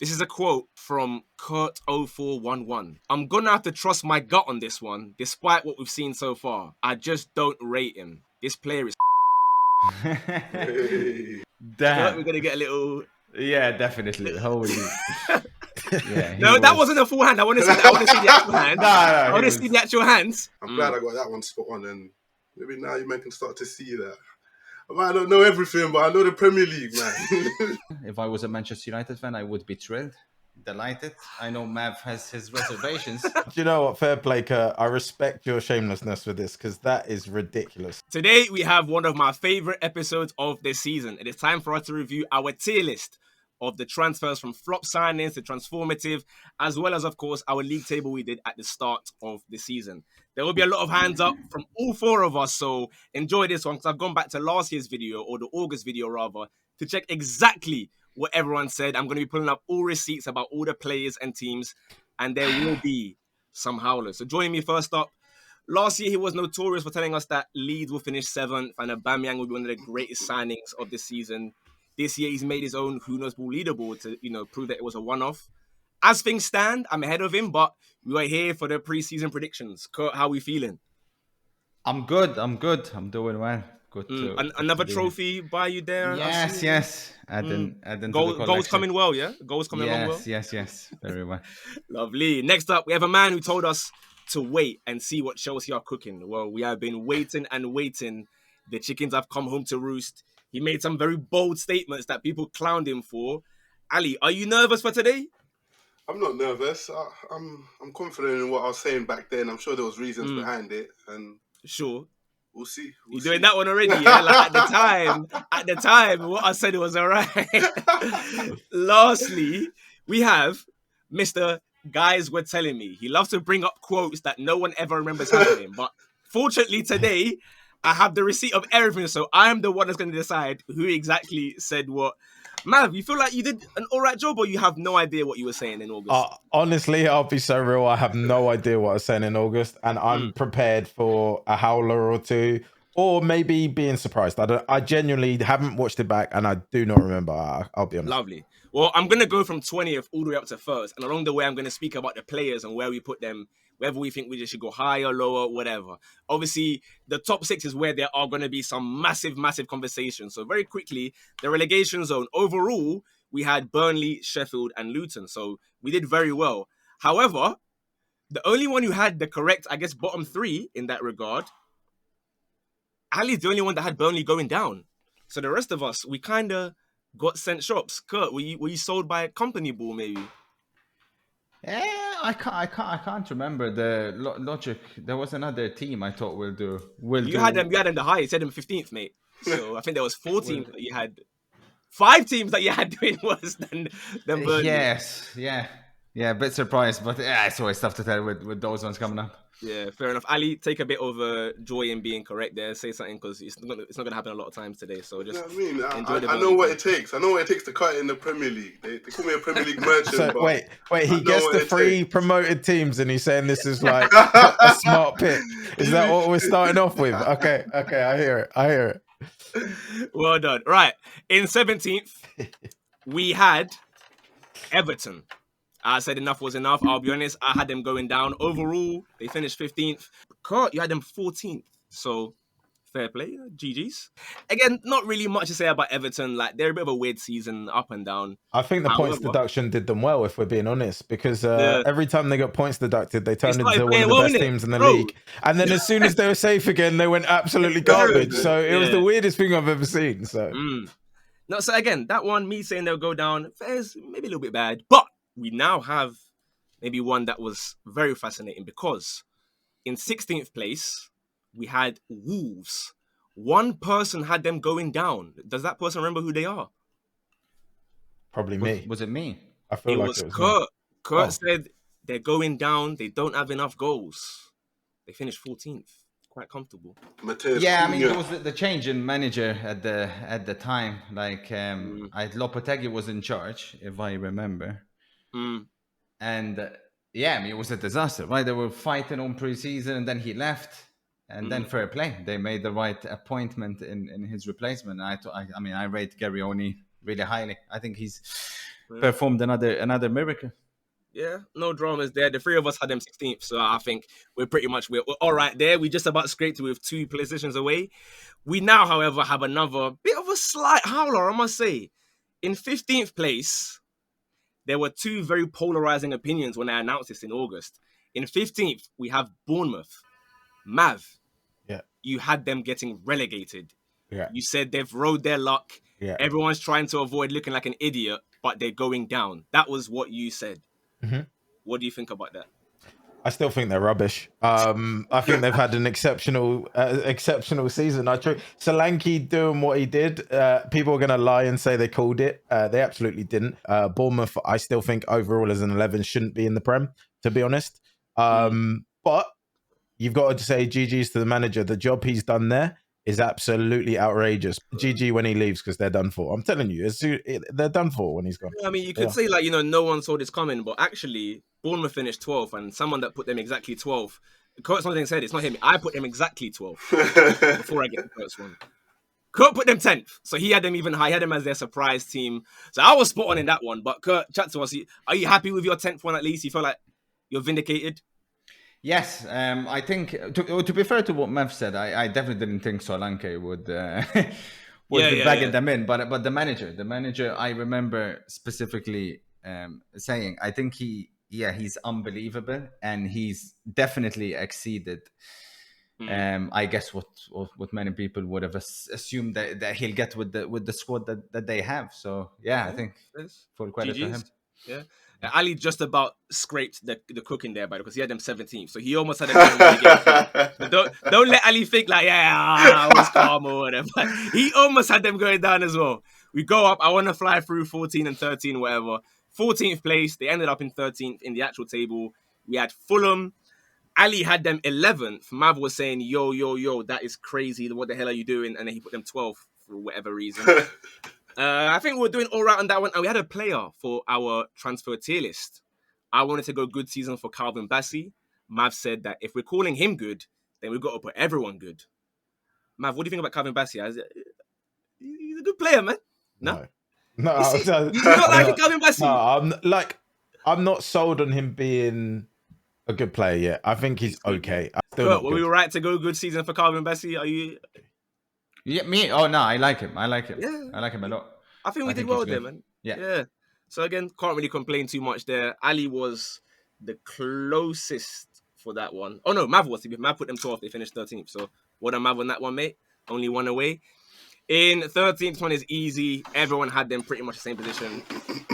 This is a quote from Kurt0411. I'm gonna have to trust my gut on this one, despite what we've seen so far. I just don't rate him. This player is. Damn. Kurt, we're gonna get a little. Yeah, definitely. Holy. Yeah. No, that wasn't a full hand. I want to see. I want to see the actual hand. I want to see the actual hands. I'm glad I got that one spot on, and maybe now you men can start to see that. I don't know everything, but I know the Premier League, man. If I was a Manchester United fan, I would be thrilled, delighted. I know Mav has his reservations. Do you know what? Fair play, Kurt. I respect your shamelessness with this because that is ridiculous. Today, we have one of my favorite episodes of this season. It is time for us to review our tier list of the transfers from flop signings to transformative, as well as, of course, our league table we did at the start of the season. There will be a lot of hands up from all four of us, so enjoy this one because I've gone back to last year's video, or the August video rather, to check exactly what everyone said. I'm going to be pulling up all receipts about all the players and teams, and there will be some howlers. So joining me first up, last year he was notorious for telling us that Leeds will finish 7th and Aubameyang will be one of the greatest signings of the season. This year, he's made his own Who Knows Ball leaderboard to, prove that it was a one-off. As things stand, I'm ahead of him, but we are here for the preseason predictions. Kurt, how are we feeling? I'm good. I'm doing well. Good. Another trophy by you there? Yes. Adding goals coming well, yeah? Goals coming along well? Yes. Very well. Lovely. Next up, we have a man who told us to wait and see what Chelsea are cooking. Well, we have been waiting and waiting. The chickens have come home to roost. He made some very bold statements that people clowned him for. Ali, are you nervous for today? I'm not nervous. I'm confident in what I was saying back then. I'm sure there was reasons behind it, and sure, we'll see. You're doing that one already, yeah? Like at the time, what I said was all right. Lastly, we have Mr. Guys Were Telling Me. He loves to bring up quotes that no one ever remembers happening, but fortunately today, I have the receipt of everything, so I am the one that's going to decide who exactly said what. Mav, you feel like you did an all right job, or you have no idea what you were saying in August? Honestly, I'll be so real. I have no idea what I was saying in August, and I'm prepared for a howler or two, or maybe being surprised. I genuinely haven't watched it back, and I do not remember. I'll be honest. Lovely. Well, I'm going to go from 20th all the way up to 1st, and along the way, I'm going to speak about the players and where we put them, whether we think we just should go higher, lower, whatever. Obviously, the top 6 is where there are going to be some massive conversations. So very quickly, the relegation zone. Overall, we had Burnley, Sheffield, and Luton. So we did very well. However, the only one who had the correct, I guess, bottom 3 in that regard, Ali's the only one that had Burnley going down. So the rest of us, we kind of got sent shops. Kurt, were you sold by a company ball, maybe? Yeah, I can't remember the logic. There was another team I thought we'll do. You had them the highest. You had them 15th, mate. So I think there was 4 teams that you had. 5 teams that you had doing worse than Burnley. Yes, yeah, a bit surprised, but it's always tough to tell with those ones coming up. Yeah, fair enough. Ali, take a bit of joy in being correct there. Say something because it's not going to happen a lot of times today. So just enjoy the I know what it takes. I know what it takes to cut in the Premier League. They call me a Premier League merchant. So but wait. He gets the 3 promoted teams, and he's saying this is like a smart pick. Is that what we're starting off with? Okay, I hear it. Well done. Right, in 17th, we had Everton. I said enough was enough. I'll be honest. I had them going down. Overall, they finished 15th. Kurt, you had them 14th. So, fair play. GG's. Again, not really much to say about Everton. Like, they're a bit of a weird season, up and down. I think the points deduction did them well, if we're being honest, because every time they got points deducted, they turned into one of the best teams in the league. And then as soon as they were safe again, they went absolutely garbage. So it was the weirdest thing I've ever seen. So, No, so again, that one, me saying they'll go down, fair's maybe a little bit bad. But we now have maybe one that was very fascinating because in 16th place, we had Wolves. One person had them going down. Does that person remember who they are? Probably me. Was it me? I feel it like was it was Kurt. me. Kurt said they're going down. They don't have enough goals. They finished 14th. Quite comfortable. Yeah, I mean, there was the change in manager at the time. Like, Lopetegui was in charge, if I remember. And yeah, I mean, it was a disaster, right? They were fighting on pre-season, and then he left, and then fair play. They made the right appointment in his replacement. I rate Gary Oney really highly. I think he's performed another miracle. Yeah, no dramas there. The three of us had them 16th, so I think we're all right there. We just about scraped with 2 positions away. We now, however, have another bit of a slight howler, I must say. In 15th place, there were 2 very polarizing opinions when I announced this in August. In 15th, we have Bournemouth. Mav, you had them getting relegated. Yeah. You said they've rode their luck. Yeah. Everyone's trying to avoid looking like an idiot, but they're going down. That was what you said. Mm-hmm. What do you think about that? I still think they're rubbish. I think they've had an exceptional season. Solanke doing what he did. People are going to lie and say they called it. They absolutely didn't. Bournemouth, I still think overall as an 11 shouldn't be in the Prem, to be honest. But you've got to say GG's to the manager. The job he's done there is absolutely outrageous. GG when he leaves because they're done for. I'm telling you, they're done for when he's gone. I mean, you could say no one saw this coming, but actually, Bournemouth finished 12th, and someone that put them exactly 12th. Kurt something said it's not him. I put them exactly 12th before I get the first one. Kurt put them 10th, so he had them even high. He had them as their surprise team. So I was spot on in that one. But Kurt, chat to us. Are you happy with your 10th one at least? You feel like you're vindicated? Yes, I think to be fair to what Mev said, I definitely didn't think Solanke would be bagging them in, but the manager, I remember specifically saying, I think he's unbelievable, and he's definitely exceeded. I guess what many people would have assumed that he'll get with the squad that they have. So I think full credit to him. Yeah. Ali just about scraped the cooking there, because he had them 17th, so he almost had them. So don't let Ali think like, I was calm or whatever. He almost had them going down as well. We go up. I want to fly through 14 and 13, whatever. 14th place. They ended up in 13th in the actual table. We had Fulham. Ali had them 11th. Mav was saying, yo, that is crazy. What the hell are you doing? And then he put them 12th for whatever reason. I think we were doing all right on that one. And we had a player for our transfer tier list. I wanted to go good season for Calvin Bassey. Mav said that if we're calling him good, then we've got to put everyone good. Mav, what do you think about Calvin Bassey? He's a good player, man. No. You don't like Calvin Bassey? No, I'm not sold on him being a good player yet. I think he's okay. Were we right to go good season for Calvin Bassey? Are you... Yeah, me? Oh, no, I like him. Yeah. I like him a lot. I think we did well there, man. Yeah. So again, can't really complain too much there. Ali was the closest for that one. Oh no, Mav was. Mav put them 12th. They finished 13th. So what a Mav on that one, mate. Only one away. In 13th one is easy. Everyone had them pretty much the same position.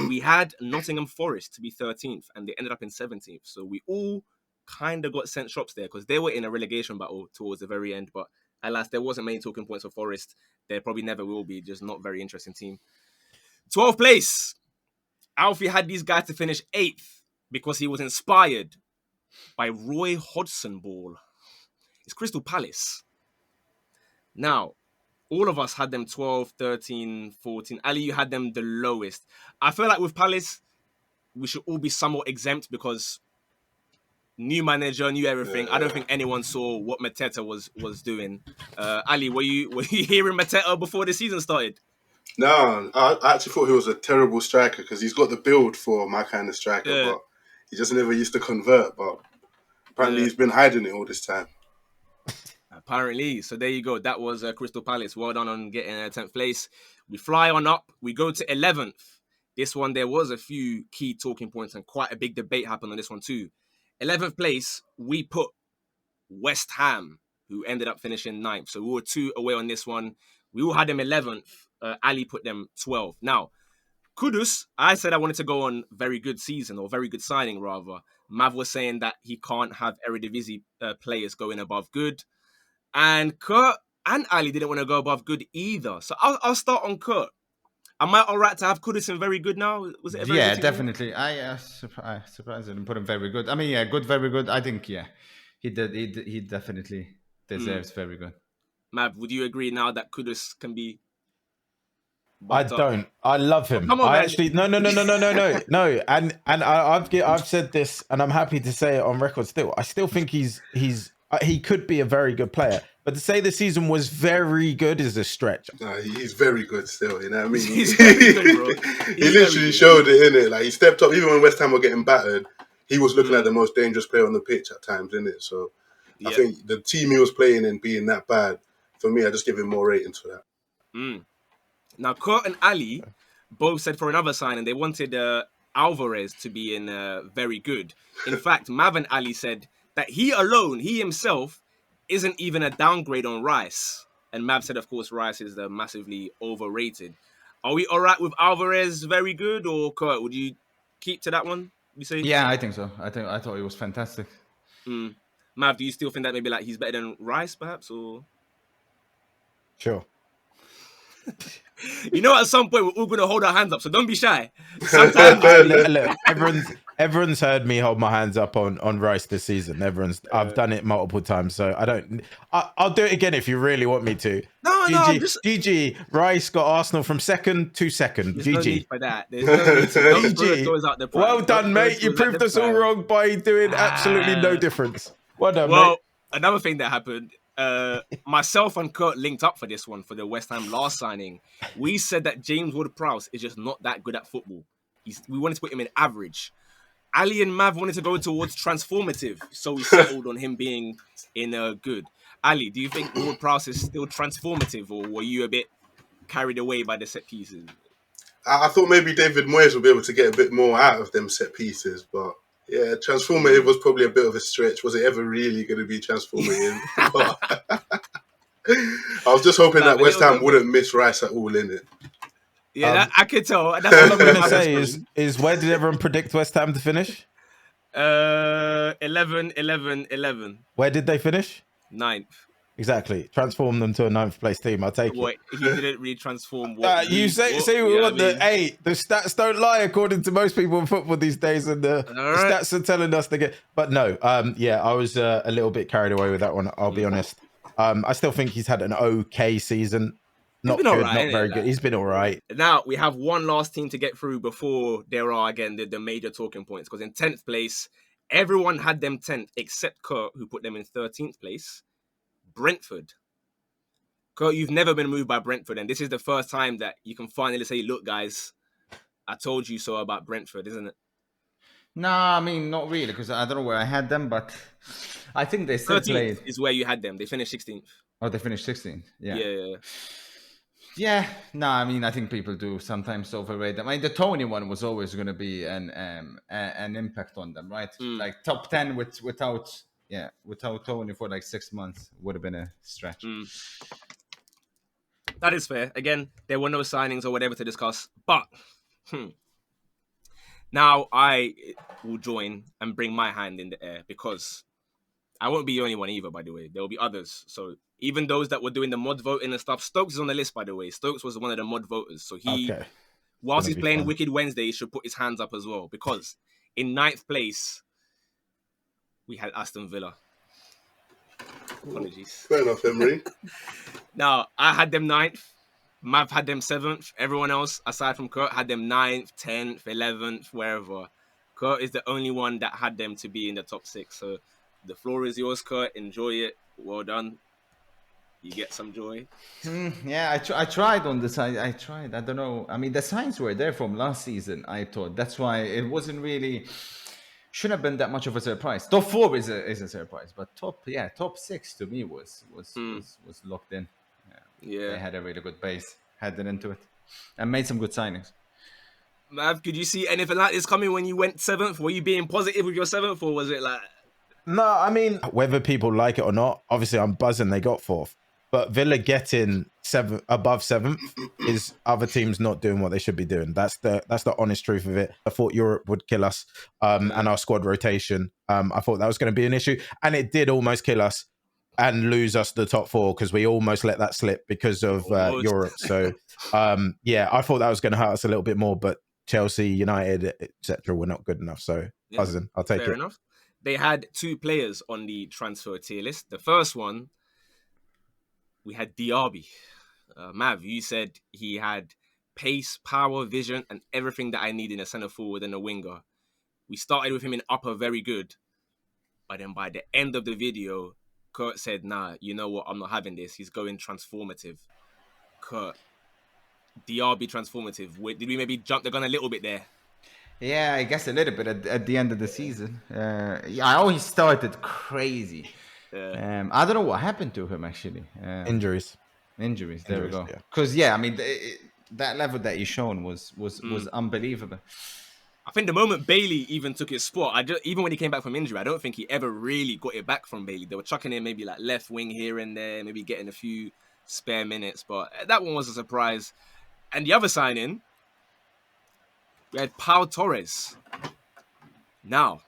We had Nottingham Forest to be 13th, and they ended up in 17th. So we all kind of got sent shops there because they were in a relegation battle towards the very end. But alas, there wasn't many talking points for Forest. There probably never will be. Just not very interesting team. 12th place. Alfie had these guys to finish 8th because he was inspired by Roy Hodgson Ball. It's Crystal Palace. Now, all of us had them 12, 13, 14. Ali, you had them the lowest. I feel like with Palace, we should all be somewhat exempt because new manager, new everything. I don't think anyone saw what Mateta was doing. Ali, were you hearing Mateta before the season started? No, I actually thought he was a terrible striker because he's got the build for my kind of striker, but he just never used to convert. But apparently he's been hiding it all this time. Apparently. So there you go. That was Crystal Palace. Well done on getting 10th place. We fly on up. We go to 11th. This one, there was a few key talking points and quite a big debate happened on this one too. 11th place, we put West Ham, who ended up finishing 9th. So we were 2 away on this one. We all had them 11th. Ali put them 12th. Now, Kudus, I said I wanted to go on very good season or very good signing rather. Mav was saying that he can't have Eredivisie players going above good. And Kurt and Ali didn't want to go above good either. So I'll start on Kurt. Am I all right to have Kudus in very good now? Was it a very good definitely. I surprised him put him very good. I mean, good, very good. I think, he did. He definitely deserves very good. Mav, would you agree now that Kudus can be... I don't. I love him. Come on, I man. actually no. And I've said this, and I'm happy to say it on record. Still, I still think he could be a very good player. But to say the season was very good is a stretch. He's very good still, you know what I mean? He's very good, bro. He literally showed it, innit? Like, he stepped up. Even when West Ham were getting battered, he was looking like the most dangerous player on the pitch at times, innit? So I think the team he was playing in being that bad, for me, I just give him more ratings for that. Now, Kurt and Ali both said for another signing they wanted Alvarez to be in very good. In fact, Mav and Ali said that he himself, isn't even a downgrade on Rice. And Mav said, of course, Rice is massively overrated. Are we all right with Alvarez very good, or Kurt, would you keep to that one? You say? Yeah, I think so. I thought it was fantastic. Mav, do you still think that maybe like he's better than Rice, perhaps, or? Sure. You know, at some point we're all gonna hold our hands up, so don't be shy. Sometimes, look, everyone's heard me hold my hands up on Rice this season. I've done it multiple times, so I'll do it again if you really want me to. GG. Rice got Arsenal from second to second. There's GG. no need for that. There's no need to. GG. Well done, mate. You proved us all wrong by doing absolutely no difference. Well done, mate. Another thing that happened. Myself and Kurt linked up for this one for the West Ham last signing. We said that James Ward-Prowse is just not that good at football. We wanted to put him in average. Ali and Mav wanted to go towards transformative, so we settled on him being in good. Ali, do you think Ward-Prowse is still transformative, or were you a bit carried away by the set pieces? I thought maybe David Moyes would be able to get a bit more out of them set pieces, but yeah, transformative was probably a bit of a stretch. Was it ever really going to be transformative? I was just hoping that West Ham wouldn't miss Rice at all, innit? Yeah, I could tell. That's all I'm going to say is where did everyone predict West Ham to finish? 11. Where did they finish? 9th. Exactly. Transform them to a 9th place team. I'll take it. He didn't really transform what you say the stats don't lie according to most people in football these days, and the stats are telling us they get. But no, I was a little bit carried away with that one. I'll be honest. I still think he's had an okay season. Not good, not very good. He's been all right. Now we have one last team to get through before there are again the major talking points. Because in 10th place, everyone had them 10th except Kurt, who put them in 13th place. Brentford. Kurt, you've never been moved by Brentford, and this is the first time that you can finally say, look, guys, I told you so about Brentford, isn't it? No, I mean, not really, because I don't know where I had them, but I think they still played. Is where you had them. They finished 16th. Oh, they finished 16th? Yeah. Yeah, no, I mean, I think people do sometimes overrate them. I mean, the Tony one was always going to be an impact on them, right? Like top 10 without Tony for like 6 months would have been a stretch. That is fair. Again, there were no signings or whatever to discuss, but now I will join and bring my hand in the air, because I won't be the only one either, by the way. There will be others. So even those that were doing the mod voting and stuff, Stokes is on the list, by the way. Stokes was one of the mod voters. So whilst he's playing Wicked Wednesday, he should put his hands up as well, because in 9th place, we had Aston Villa. Apologies. Fair enough, Emery. Now, I had them 9th. Mav had them 7th. Everyone else, aside from Kurt, had them 9th, 10th, 11th, wherever. Kurt is the only one that had them to be in the top 6. So the floor is yours, Kurt. Enjoy it. Well done. You get some joy. Yeah, I tried on this. I tried. I don't know. I mean, the signs were there from last season, I thought. That's why it wasn't really... Shouldn't have been that much of a surprise. Top 4 is a surprise, but top 6 to me was locked in. Yeah, they had a really good base, headed into it, and made some good signings. Mav, could you see anything like this coming when you went 7th? Were you being positive with your 7th, or was it like? No, I mean, whether people like it or not, obviously I'm buzzing they got 4th. But Villa getting above 7th is other teams not doing what they should be doing. That's the honest truth of it. I thought Europe would kill us and our squad rotation. I thought that was going to be an issue. And it did almost kill us and lose us the top 4, because we almost let that slip because of Europe. So, I thought that was going to hurt us a little bit more. But Chelsea, United, etc. were not good enough. So, buzzing. I'll take it. Fair enough. They had 2 players on the transfer tier list. The first one, we had Diaby. Mav, you said he had pace, power, vision, and everything that I need in a centre forward and a winger. We started with him in upper, very good. But then by the end of the video, Kurt said, nah, you know what? I'm not having this. He's going transformative. Kurt, DRB transformative. Did we maybe jump the gun a little bit there? Yeah, I guess a little bit at the end of the season. I always started crazy. I don't know what happened to him, actually. Injuries. There we go. Because, I mean, that level that he's shown was unbelievable. I think the moment Bailey even took his spot, even when he came back from injury, I don't think he ever really got it back from Bailey. They were chucking in maybe like left wing here and there, maybe getting a few spare minutes, but that one was a surprise. And the other signing, we had Pau Torres. Now,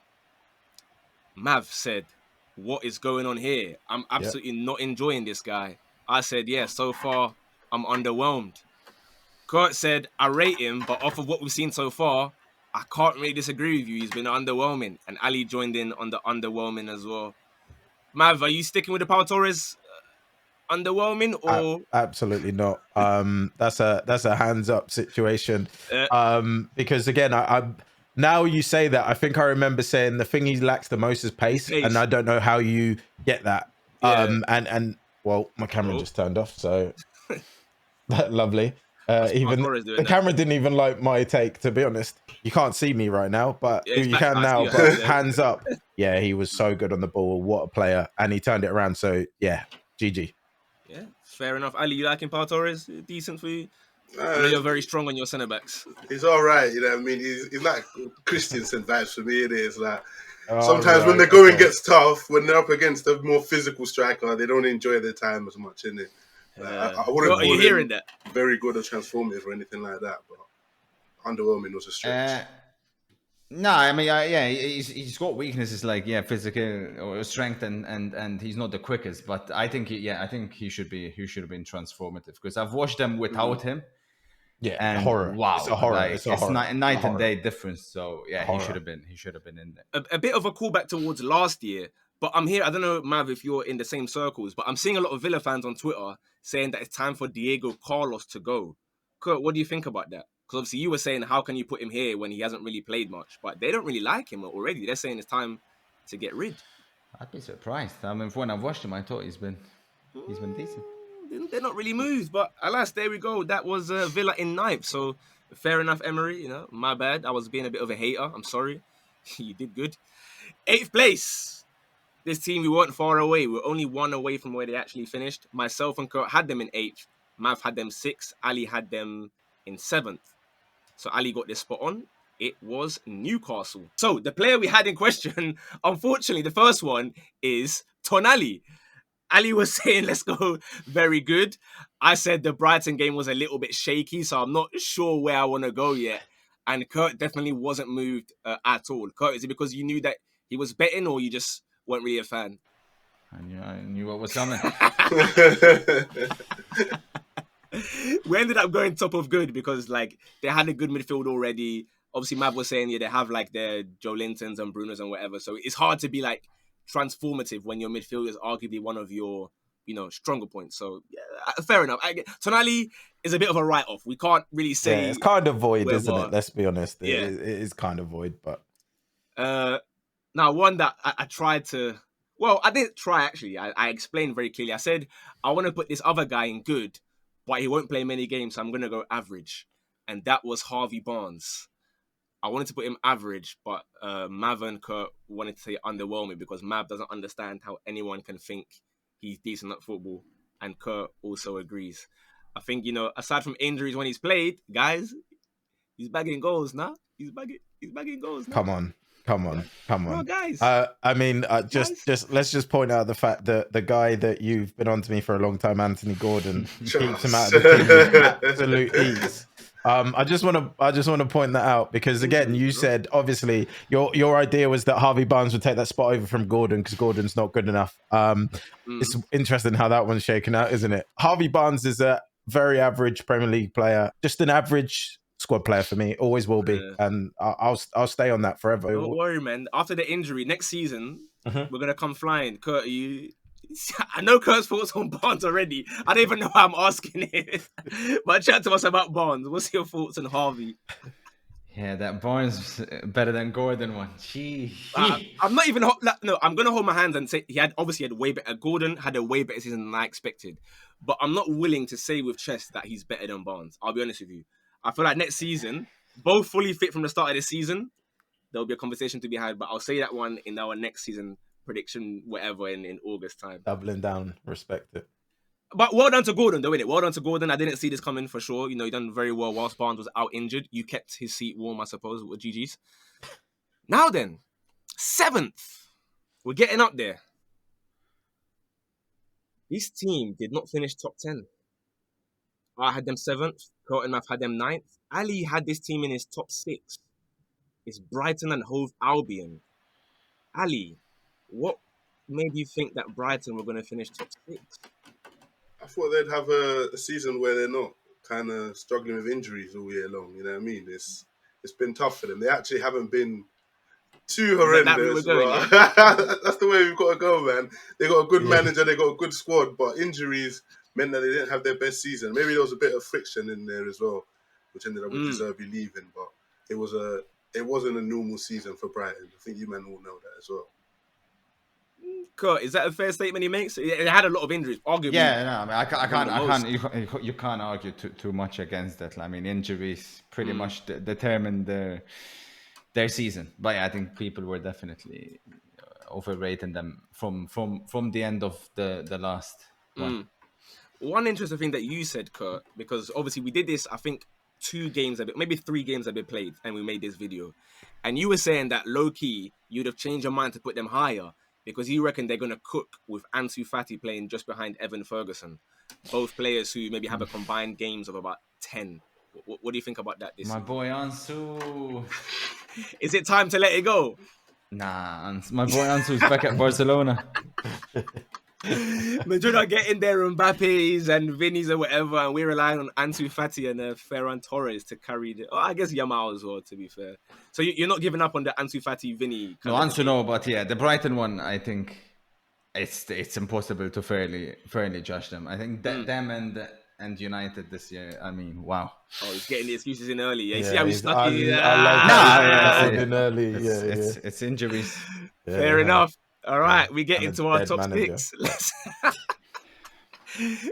Mav said, what is going on here? I'm absolutely not enjoying this guy. I said, so far, I'm underwhelmed. Kurt said, I rate him, but off of what we've seen so far, I can't really disagree with you. He's been underwhelming. And Ali joined in on the underwhelming as well. Mav, are you sticking with the Pau Torres underwhelming or absolutely not? That's a hands up situation. Because again, I now you say that, I think I remember saying the thing he lacks the most is pace. And I don't know how you get that. And well, my camera just turned off, so lovely. Even the camera didn't even like my take, to be honest. You can't see me right now, but you can now. But hands up. Yeah, he was so good on the ball. What a player. And he turned it around. So yeah, GG. Yeah, fair enough. Ali, you liking Pau Torres? Decent for you? I know you're very strong on your centre backs. He's all right, you know what I mean? He's like Christensen vibes for me. It is like sometimes when the going gets tough, when they're up against a more physical striker, they don't enjoy their time as much, innit? I wouldn't call him hearing that? Very good or transformative or anything like that, but underwhelming was a stretch. No, I mean, he's got weaknesses like physical or strength, and he's not the quickest. But I think he should have been transformative, because I've watched them without him. Yeah, and horror. Wow, it's a horror. Like, it's a night and day difference. So he should have been in there. A bit of a callback towards last year. But I'm here, I don't know, Mav, if you're in the same circles, but I'm seeing a lot of Villa fans on Twitter saying that it's time for Diego Carlos to go. Kurt, what do you think about that? Because obviously you were saying, how can you put him here when he hasn't really played much? But they don't really like him already. They're saying it's time to get rid. I'd be surprised. I mean, when I've watched him, I thought he's been decent. They're not really moved, but alas, there we go. That was Villa in ninth. So fair enough, Emery. My bad. I was being a bit of a hater. I'm sorry. You did good. 8th place. This team, we weren't far away. We were only 1 away from where they actually finished. Myself and Kurt had them in 8th. Mav had them 6th. Ali had them in 7th. So Ali got this spot on. It was Newcastle. So the player we had in question, unfortunately, the first one is Tonali. Ali was saying, let's go, very good. I said the Brighton game was a little bit shaky, so I'm not sure where I want to go yet. And Kurt definitely wasn't moved at all. Kurt, is it because you knew that he was betting, or you just weren't really a fan? I knew what was coming. We ended up going top of good because they had a good midfield already. Obviously, Mav was saying they have their Joe Lintons and Brunos and whatever. So it's hard to be transformative when your midfield is arguably one of your stronger points. So fair enough. Tonali is a bit of a write-off. We can't really say. Yeah, it's kind of void, isn't it? Let's be honest. It is kind of void, but. Now, one that I tried to... Well, I didn't try, actually. I explained very clearly. I said, I want to put this other guy in good, but he won't play many games, so I'm going to go average. And that was Harvey Barnes. I wanted to put him average, but Mav and Kurt wanted to say underwhelming because Mav doesn't understand how anyone can think he's decent at football. And Kurt also agrees. I think, aside from injuries when he's played, guys, he's bagging goals now. He's bagging goals now. Come on. No, guys. I mean, just let's just point out the fact that the guy that you've been on to me for a long time, Anthony Gordon, keeps him out of the team with absolute ease. I just want to point that out because again, you said obviously your idea was that Harvey Barnes would take that spot over from Gordon because Gordon's not good enough. It's interesting how that one's shaken out, isn't it? Harvey Barnes is a very average Premier League player, just an average squad player for me, always will be, and I'll stay on that forever. Don't worry, man. After the injury next season, we're gonna come flying. Kurt, I know Kurt's thoughts on Barnes already. I don't even know why I'm asking it, but chat to us about Barnes. What's your thoughts on Harvey? Yeah, that Barnes better than Gordon one. I'm not even no. I'm gonna hold my hands and say he had way better. Gordon had a way better season than I expected, but I'm not willing to say with chest that he's better than Barnes. I'll be honest with you. I feel like next season, both fully fit from the start of the season, there'll be a conversation to be had. But I'll say that one in our next season prediction, whatever, in August time. Doubling down, respect it. But well done to Gordon, though, innit? Well done to Gordon. I didn't see this coming for sure. You know, he done very well whilst Barnes was out injured. You kept his seat warm, I suppose, with GG's. Now then, 7th. We're getting up there. This team did not finish top 10. I had them 7th. Curtin Math had them 9th. Ali had this team in his top 6. It's Brighton and Hove Albion. Ali, what made you think that Brighton were going to finish top 6? I thought they'd have a season where they're not kind of struggling with injuries all year long. You know what I mean? It's been tough for them. They actually haven't been too horrendous. That's the way we've got to go, man. They got a good manager, they got a good squad, but injuries meant that they didn't have their best season. Maybe there was a bit of friction in there as well, which ended up with Deserby leaving. But it wasn't a normal season for Brighton. I think you men all know that as well. Kurt, is that a fair statement he makes? It had a lot of injuries, arguably. Yeah, no, I mean, you can't argue too much against that. I mean, injuries pretty much determined their season. But yeah, I think people were definitely overrating them from the end of the last one. One interesting thing that you said, Kurt, because obviously we did this, I think 2 games, maybe 3 games have been played, and we made this video. And you were saying that low-key, you'd have changed your mind to put them higher, because you reckon they're going to cook with Ansu Fati playing just behind Evan Ferguson. Both players who maybe have a combined games of about 10. What do you think about that this season? Boy Ansu. Is it time to let it go? Nah, my boy Ansu's back at Barcelona. Madrid are getting their Mbappe's and Vinny's or whatever, and we're relying on Ansu Fati and Ferran Torres to carry the... Oh, I guess Yamal as well, to be fair. So you're not giving up on the Ansu Fati, Vinny? No, Ansu no, but yeah, the Brighton one, I think it's impossible to fairly judge them. I think them and United this year, I mean, wow. Oh, he's getting the excuses in early. Yeah, you see how he's stuck in... in early. It's injuries. Yeah, fair enough. All right, we get into our top 6.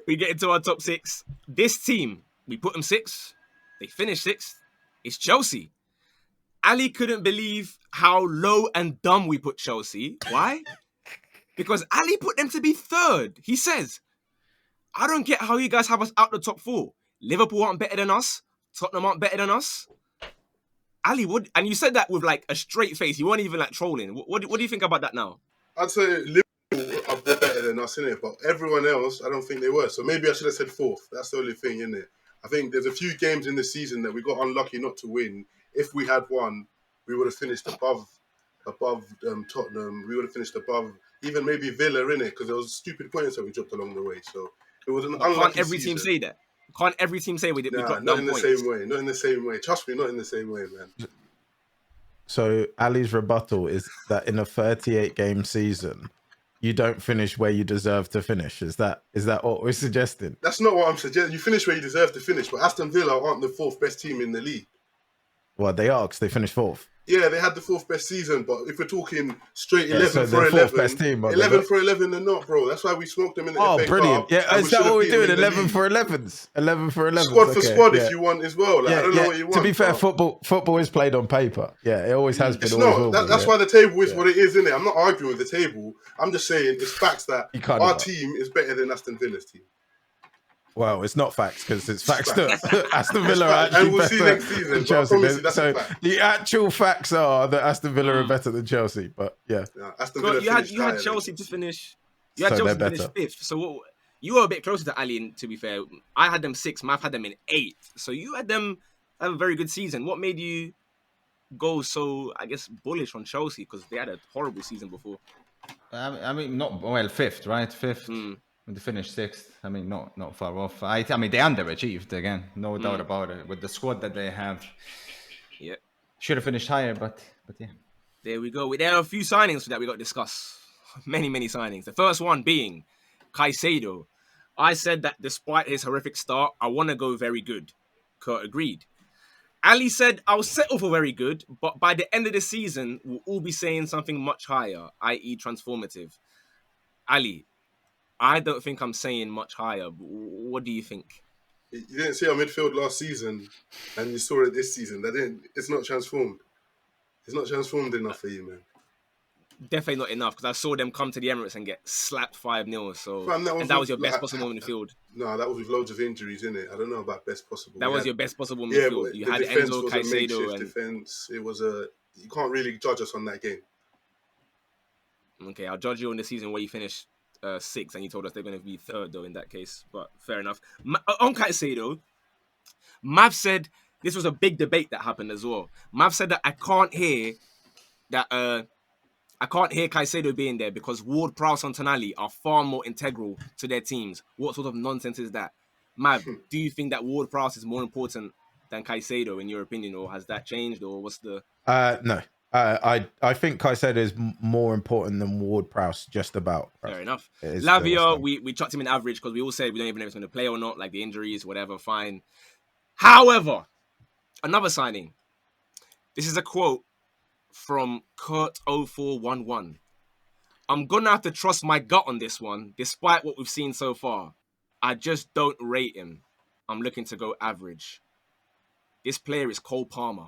We get into our top 6. This team, we put them 6th. They finished 6th. It's Chelsea. Ali couldn't believe how low and dumb we put Chelsea. Why? Because Ali put them to be 3rd. He says, I don't get how you guys have us out the top 4. Liverpool aren't better than us. Tottenham aren't better than us. Ali, and you said that with like a straight face. You weren't even like trolling. What do you think about that now? I'd say Liverpool are better than us, innit? But everyone else, I don't think they were. So maybe I should have said 4th. That's the only thing, innit? I think there's a few games in the season that we got unlucky not to win. If we had won, we would have finished above Tottenham. We would have finished above even maybe Villa, innit? Because there was stupid points that we dropped along the way. So it was an unlucky Can't every season. team say that? Can't every team say we got not in the points? same way. Not in the same way. Trust me, not in the same way, man. So Ali's rebuttal is that in a 38-game season, you don't finish where you deserve to finish. Is that what we're suggesting? That's not what I'm suggesting. You finish where you deserve to finish, but Aston Villa aren't the 4th best team in the league. Well, they are, because they finished 4th. Yeah, they had the 4th best season, but if we're talking straight 11 so for 11, best team, 11 for 11 they're not, bro. That's why we smoked them in the FA brilliant. Cup. Yeah, is that what we're doing? 11 for 11s? 11 for 11s. Squad for squad if you want as well. Like, I don't know what you want. To be fair, football is played on paper. Yeah, it always has been. It's not. That's why the table is what it is, isn't it? I'm not arguing with the table. I'm just saying it's facts that our team is better than Aston Villa's team. Well, it's not facts because it's facts that Aston Villa are actually and we'll see next season. than Chelsea. So the actual facts are that Aston Villa are better than Chelsea. But Aston Villa you had Chelsea to finish. You had Chelsea to finish 5th. So you were a bit closer to Ali. To be fair, I had them 6th. Math had them in 8th. So you had them have a very good season. What made you go so, I guess, bullish on Chelsea? Because they had a horrible season before. I mean, not well. 5th, right? 5th. They finished 6th. I mean, not far off. I mean, they underachieved again, no doubt about it. With the squad that they have, should have finished higher, but yeah. There we go. There are a few signings that we got to discuss. Many signings. The first one being Caicedo. I said that despite his horrific start, I want to go very good. Kurt agreed. Ali said, I'll settle for very good, but by the end of the season, we'll all be saying something much higher, i.e. transformative. Ali, I don't think I'm saying much higher. But what do you think? You didn't see our midfield last season, and you saw it this season. It's not transformed. It's not transformed enough for you, man. Definitely not enough, because I saw them come to the Emirates and get slapped 5-0. So, Fam, that was your best possible midfield. No, that was with loads of injuries in it. I don't know about best possible. That was your best possible midfield. But you the had defense Enzo, was Caicedo, a makeshift defense. It was you can't really judge us on that game. Okay, I'll judge you on the season where you finished 6th, and you told us they're going to be 3rd though in that case. But fair enough. On Caicedo, Mav said this was a big debate that happened as well. Mav said that I can't hear Caicedo being there because Ward-Prowse and Tonali are far more integral to their teams. What sort of nonsense is that? Mav, do you think that Ward-Prowse is more important than Caicedo in your opinion, or has that changed, or what's the... No. I think Caicedo is more important than Ward-Prowse, just about. Fair enough. Lavia, we chucked him in average because we all said we don't even know if he's going to play or not, like the injuries, whatever, fine. However, another signing. This is a quote from Kurt0411. I'm going to have to trust my gut on this one, despite what we've seen so far. I just don't rate him. I'm looking to go average. This player is Cole Palmer.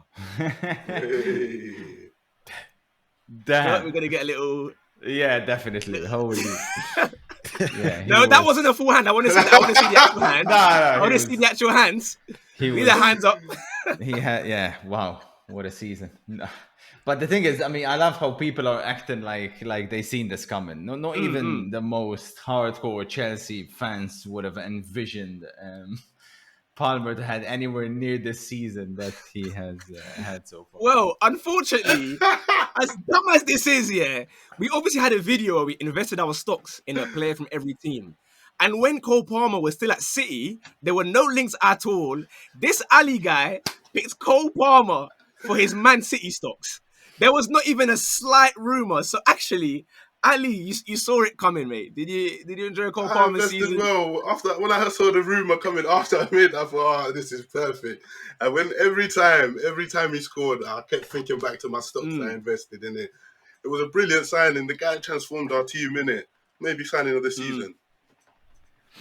Damn. We're going to get a little... Yeah, definitely. Holy... Yeah, no, that wasn't a full hand. I want to see the actual hand. I want to see the actual hands. Leave the hands up. Wow, what a season. No. But the thing is, I mean, I love how people are acting like they seen this coming. Not even the most hardcore Chelsea fans would have envisioned Palmer to have anywhere near this season that he has had so far. Well, unfortunately, as dumb as this is, we obviously had a video where we invested our stocks in a player from every team. And when Cole Palmer was still at City, there were no links at all. This Ali guy picked Cole Palmer for his Man City stocks. There was not even a slight rumor. So actually, Ali, you saw it coming, mate. Did you enjoy Cole Palmer's season? Well, when I saw the rumor coming after I made, I thought, this is perfect. And when every time he scored, I kept thinking back to my stocks I invested in it. It was a brilliant signing. The guy transformed our team, innit? Maybe signing of the season.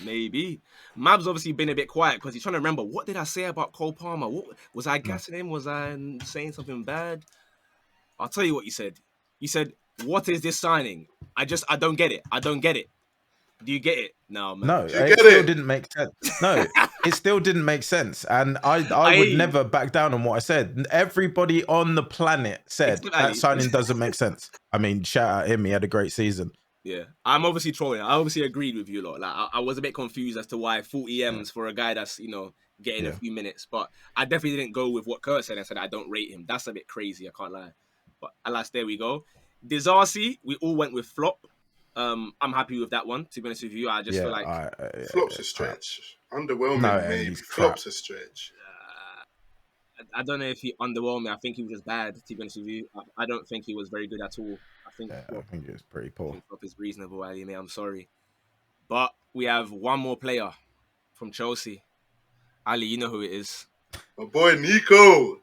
Maybe. Mab's obviously been a bit quiet because he's trying to remember, what did I say about Cole Palmer? What was I gassing him? Was I saying something bad? I'll tell you what you said. You said, what is this signing? I don't get it. I don't get it. Do you get it? No, man. No, it still didn't make sense. No, it still didn't make sense. And I would never back down on what I said. Everybody on the planet said that signing doesn't make sense. I mean, shout out him. He had a great season. Yeah, I'm obviously trolling. I obviously agreed with you a lot. Like, I was a bit confused as to why 40 M's for a guy that's, getting a few minutes. But I definitely didn't go with what Kurt said and said I don't rate him. That's a bit crazy, I can't lie. But alas, there we go. Disarcy, we all went with flop. I'm happy with that one, to be honest with you. I just feel like... Flop's a stretch. Underwhelming, maybe. Flop's a stretch. I don't know if he underwhelmed me. I think he was just bad, to be honest with you. I don't think he was very good at all. I think it was pretty poor. I think flop is reasonable, Ali, mate. I'm sorry. But we have one more player from Chelsea. Ali, you know who it is. My boy, Nico.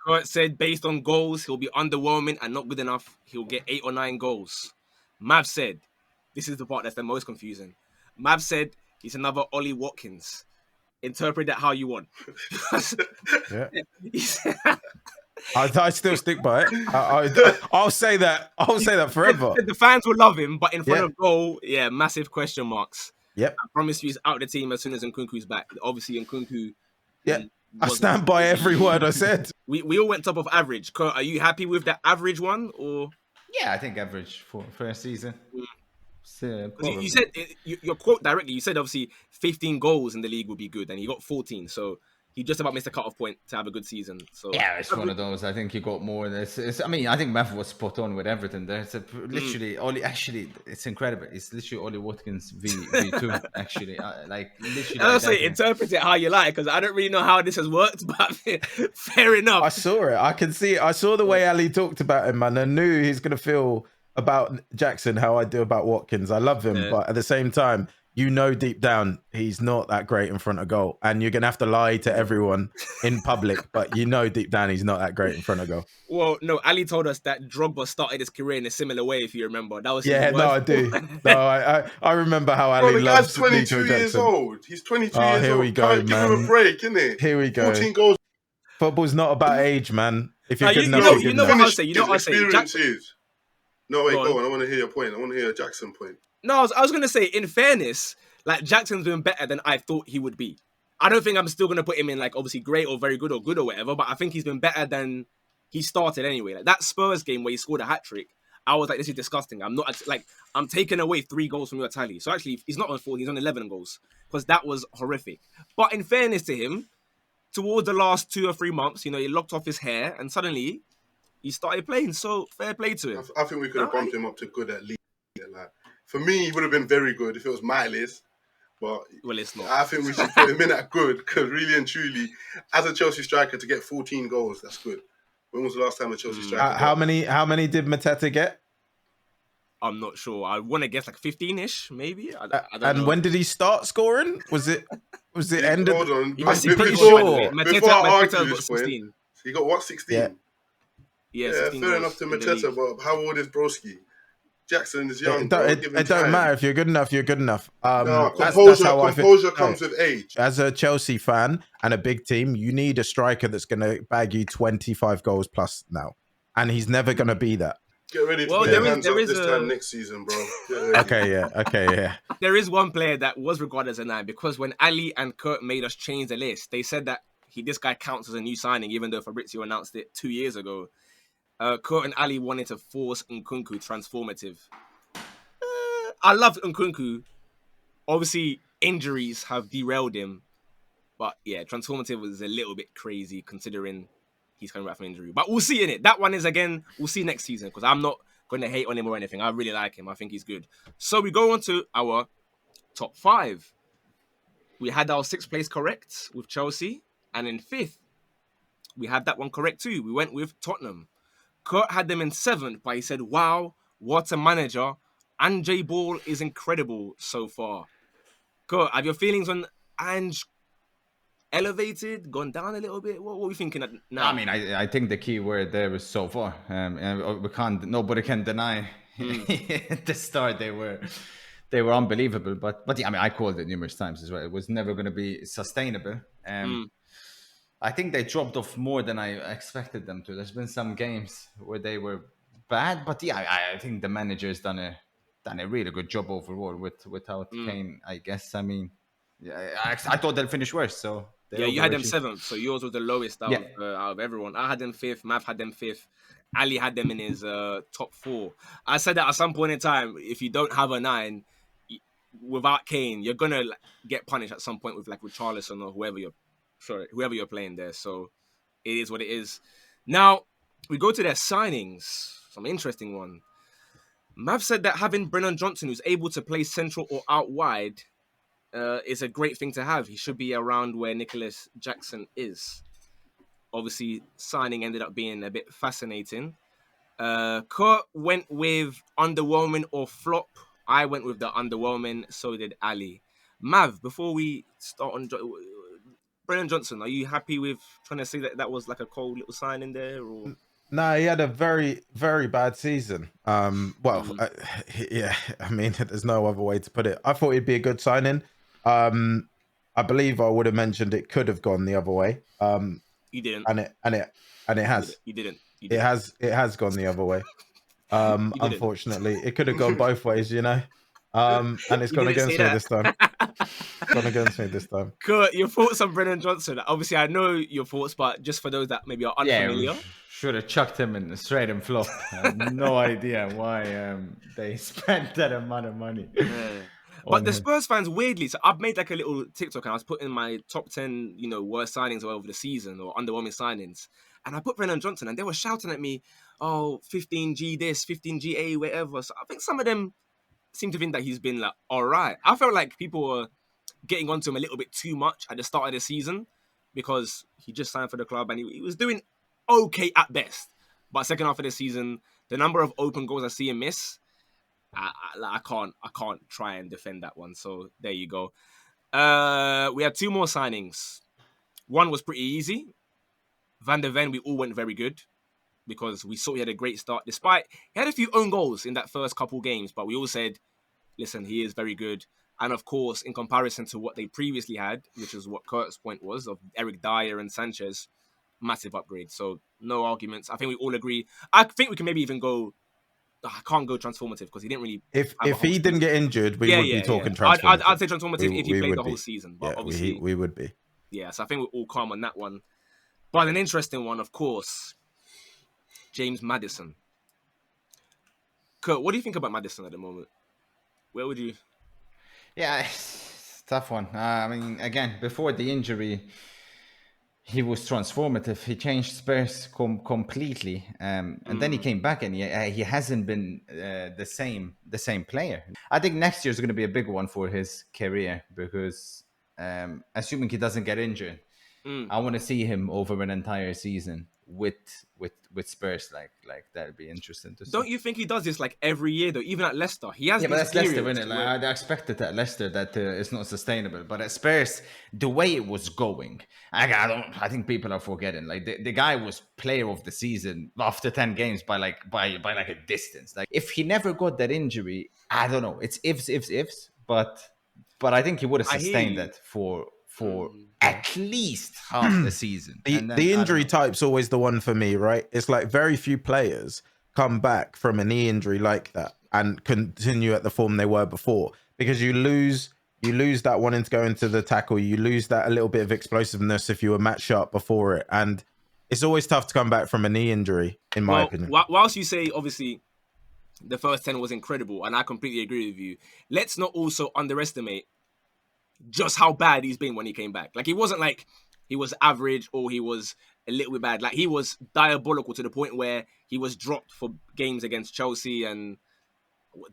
Kurt said based on goals, he'll be underwhelming and not good enough. He'll get 8 or 9 goals. Mav said, this is the part that's the most confusing. Mav said he's another Ollie Watkins. Interpret that how you want. Yeah. I still stick by it. I'll say that. I'll say that forever. The fans will love him, but in front of goal, massive question marks. Yep. I promise you he's out of the team as soon as Nkunku's back. Obviously, Nkunku... Yeah. I stand by every word I said. We all went top of average. Kurt, are you happy with that average one? Or yeah, I think average for first season. You said your quote directly. You said obviously 15 goals in the league would be good, and he got 14. So he just about missed a cut-off point to have a good season. So yeah, it's one of those. I think he got more. I mean, I think Mav was spot on with everything there. It's literally Ollie. Actually, it's incredible. It's literally Ollie Watkins v2. Actually, literally. I'll say interpret it how you like, because I don't really know how this has worked, but fair enough. I saw it. I can see it. I saw the way Ali talked about him, and I knew he's going to feel about Jackson how I do about Watkins. I love him, but at the same time, you know deep down he's not that great in front of goal, and you're gonna have to lie to everyone in public, but you know deep down he's not that great in front of goal. Well, no, Ali told us that Drogba started his career in a similar way, if you remember. That was his Yeah, word. no, I do. No, I remember how Ali the loves guy's 22 Nico years Jackson. old. He's 22 years Here old. we go, Can't give man. him a break, innit? Here we go. 14 goals. Football's not about age, man. If you're Now, good enough, know you're good what enough. I'll say. You know what I'll say. Experience is. No, wait, Go on. I want to hear your point. I want to hear Jackson's point. No, I was going to say, in fairness, like, Jackson's been better than I thought he would be. I don't think I'm still going to put him in, like, obviously great or very good or good or whatever, but I think he's been better than he started anyway. Like, that Spurs game where he scored a hat-trick, I was like, this is disgusting. I'm taking away 3 goals from your tally. So actually, he's not on 4, he's on 11 goals, because that was horrific. But in fairness to him, towards the last 2 or 3 months, he locked off his hair, and suddenly he started playing. So fair play to him. I think we could have bumped him up to good at least. Like, for me, he would have been very good if it was my list. But it's not. I think we should put him in at good, because really and truly, as a Chelsea striker, to get 14 goals, that's good. When was the last time a Chelsea striker? How many did Mateta get? I'm not sure. I want to guess like 15-ish, mayhe. I don't know. When did he start scoring? Was it end of? Hold on. You must be Before- pretty sure. Before I argue Mateta got this point, 16. so he got what, 16? Yeah, fair 16 goals enough to in the Mateta, league. but how old is Broski? Jackson is young. It don't matter. If you're good enough, you're good enough. No, that's how composure comes with age. As a Chelsea fan and a big team, you need a striker that's going to bag you 25 goals plus now. And he's never going to be that. Get ready to put your hands up this time next season, bro. Okay, yeah. There is one player that was regarded as a 9, because when Ali and Kurt made us change the list, they said that this guy counts as a new signing, even though Fabrizio announced it 2 years ago. Kurt and Ali wanted to force Nkunku transformative. I love Nkunku. Obviously, injuries have derailed him. But yeah, transformative was a little bit crazy considering he's coming back from injury. But we'll see in it. That one is, again, we'll see next season, because I'm not going to hate on him or anything. I really like him. I think he's good. So we go on to our top 5. We had our 6th place correct with Chelsea. And in 5th, we had that one correct too. We went with Tottenham. Kurt had them in 7th, but he said, wow, what a manager. Ange Ball is incredible so far. Kurt, have your feelings on Ange elevated, gone down a little bit? What are we thinking now? I mean, I think the key word there was so far. And nobody can deny at the start they were unbelievable. But yeah, I mean, I called it numerous times as well. It was never going to be sustainable. I think they dropped off more than I expected them to. There's been some games where they were bad, but yeah, I think the manager's done a really good job overall without Kane, I guess. I mean, yeah, I thought they'll finish worse. So you had them 7th, so yours was the lowest out of everyone. I had them 5th. Mav had them 5th. Ali had them in his top 4. I said that at some point in time, if you don't have a 9 without Kane, you're gonna get punished at some point with Richarlison or whoever you're playing there. So it is what it is. Now we go to their signings. Some interesting one. Mav said that having Brennan Johnson, who's able to play central or out wide, is a great thing to have. He should be around where Nicholas Jackson is. Obviously, signing ended up being a bit fascinating. Kurt went with underwhelming or flop. I went with the underwhelming. So did Ali. Mav, before we start on Brennan Johnson, are you happy with trying to say that was like a cold little sign in there? Or? No, he had a very, very bad season. Yeah, I mean, there's no other way to put it. I thought he'd be a good signing. I believe I would have mentioned it could have gone the other way. You didn't, and it has. You didn't. It has gone the other way. Unfortunately, it could have gone both ways, and it's gone against me this time. Gone against me this time. Kurt, your thoughts on Brennan Johnson? Obviously, I know your thoughts, but just for those that maybe are unfamiliar. Yeah, should have chucked him in straight and flop. I have no idea why they spent that amount of money. Yeah. But the Spurs fans, weirdly, so I've made like a little TikTok and I was putting my top 10, worst signings over the season or underwhelming signings. And I put Brennan Johnson and they were shouting at me, oh, 15G this, 15GA, whatever. So I think some of them seem to think that he's been like, all right. I felt like people were getting onto him a little bit too much at the start of the season because he just signed for the club and he was doing okay at best. But second half of the season, the number of open goals I see him miss, I can't try and defend that one. So there you go. We had 2 more signings. One was pretty easy. Van der Ven, we all went very good because we saw he had a great start. Despite he had a few own goals in that first couple games, but we all said, listen, he is very good. And of course, in comparison to what they previously had, which is what Kurt's point was of Eric Dyer and Sanchez, massive upgrade. So no arguments. I think we all agree. I think we can maybe even go. I can't go transformative because he didn't really. If he didn't get injured, we would be talking transformative. I'd say transformative if he played the whole season. But obviously, we would be. Yeah, so I think we're all calm on that one. But an interesting one, of course, James Maddison. Kurt, what do you think about Maddison at the moment? Where would you? Yeah, it's a tough one. I mean, again, before the injury, he was transformative. He changed Spurs completely, and then he came back, and he hasn't been the same player. I think next year is going to be a big one for his career because, assuming he doesn't get injured, I want to see him over an entire season with Spurs. Like that'd be interesting to see. Don't you think he does this like every year though? Even at Leicester, he has. Yeah, but that's Leicester, isn't it? Like, I expected at Leicester that it's not sustainable. But at Spurs, the way it was going, I think people are forgetting. Like the guy was player of the season after 10 games by a distance. Like if he never got that injury, I don't know. It's ifs. But I think he would have sustained that for at least half the season. The injury type's always the one for me, right? It's like very few players come back from a knee injury like that and continue at the form they were before, because you lose that wanting to go into the tackle, you lose that a little bit of explosiveness if you were match sharp before it, and it's always tough to come back from a knee injury, in my opinion. Whilst you say obviously the first 10 was incredible, and I completely agree with you, let's not also underestimate just how bad he's been when he came back. Like, he wasn't like he was average or he was a little bit bad. Like, he was diabolical to the point where he was dropped for games against Chelsea, and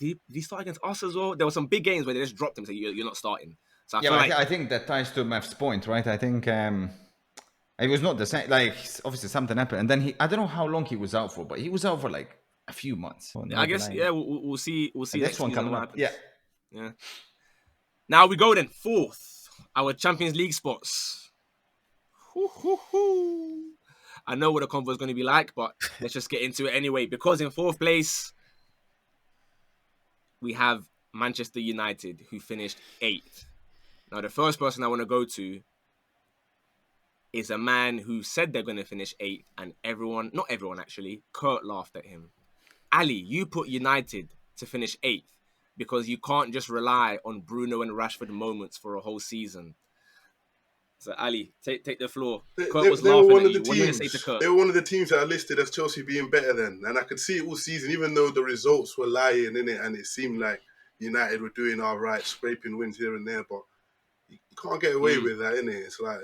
did he start against us as well? There were some big games where they just dropped him and said, you're not starting. So I think that ties to Mav's point, right? I think it was not the same. Like, obviously something happened, and then I don't know how long he was out for, but he was out for like a few months. I guess, we'll see. We'll see next one coming up. Yeah. Now we go then, 4th, our Champions League spots. I know what the convo is going to be like, but let's just get into it anyway. Because in 4th place, we have Manchester United, who finished 8th. Now, the first person I want to go to is a man who said they're going to finish 8th, and not everyone actually, Kurt laughed at him. Ali, you put United to finish 8th. Because you can't just rely on Bruno and Rashford moments for a whole season. So, Ali, take the floor. Kurt was laughing at you. What are you going to say to Kurt? They were one of the teams that I listed as Chelsea being better than. And I could see it all season, even though the results were lying in it and it seemed like United were doing all right, scraping wins here and there. But you can't get away with that, innit? It's like,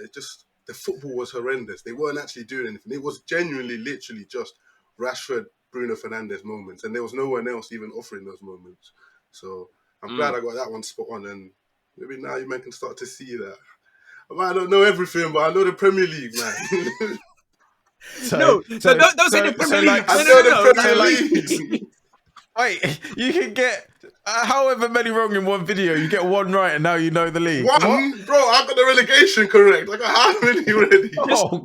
the football was horrendous. They weren't actually doing anything. It was genuinely, literally just Rashford, Bruno Fernandes moments. And there was no one else even offering those moments. So I'm glad I got that one spot on, and maybe now you can start to see that. I don't know everything, but I know the Premier League, man. Don't say the Premier League. I know the Premier League. Wait, you can get however many wrong in one video. You get one right, and now you know the league. What? Bro, I got the relegation correct. I got how many already?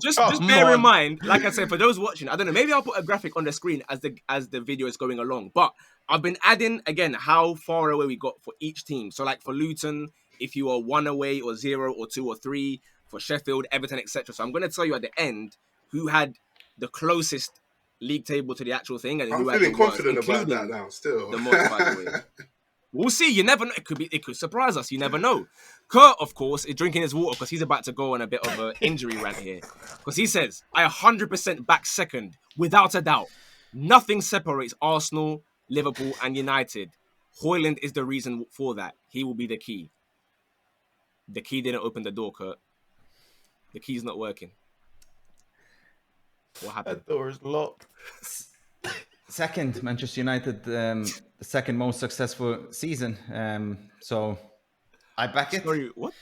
Just bear in mind, like I said, for those watching, I don't know, maybe I'll put a graphic on the screen as the video is going along. But I've been adding again how far away we got for each team. So, like for Luton, if you are 1 away or 0 or 2 or 3, for Sheffield, Everton, etc. So I'm going to tell you at the end who had the closest league table to the actual thing, and I'm feeling confident about that now. Still, the most, by the way. We'll see. You never know. It could surprise us. You never know. Kurt, of course, is drinking his water because he's about to go on a bit of an injury rant here. Because he says, I 100% back second, without a doubt. Nothing separates Arsenal, Liverpool, and United. Højlund is the reason for that. He will be the key. The key didn't open the door, Kurt. The key's not working. What happened? That door is locked. Second, Manchester United, the second most successful season. So I back it. Sorry, what?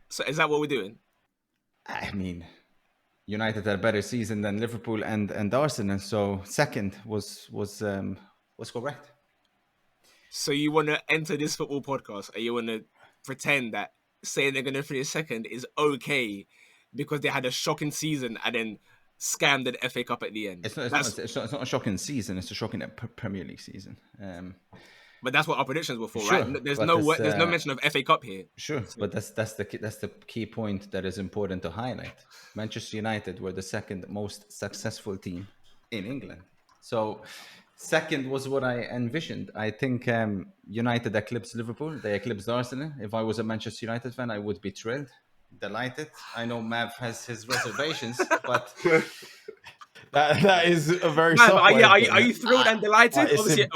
So is that what we're doing? I mean, United had a better season than Liverpool and Arsenal. So second was correct. So you want to enter this football podcast, and you want to pretend that saying they're going to finish second is okay because they had a shocking season and then scammed the FA Cup at the end. It's not a shocking season. It's a shocking Premier League season. But that's what our predictions were for, sure, right? There's no mention of FA Cup here. Sure, so. But that's the key point that is important to highlight. Manchester United were the second most successful team in England. So second was what I envisioned. I think United eclipsed Liverpool. They eclipsed Arsenal. If I was a Manchester United fan, I would be thrilled, delighted. I know Mav has his reservations, but that is a very soft way. Are you thrilled and delighted? Obviously,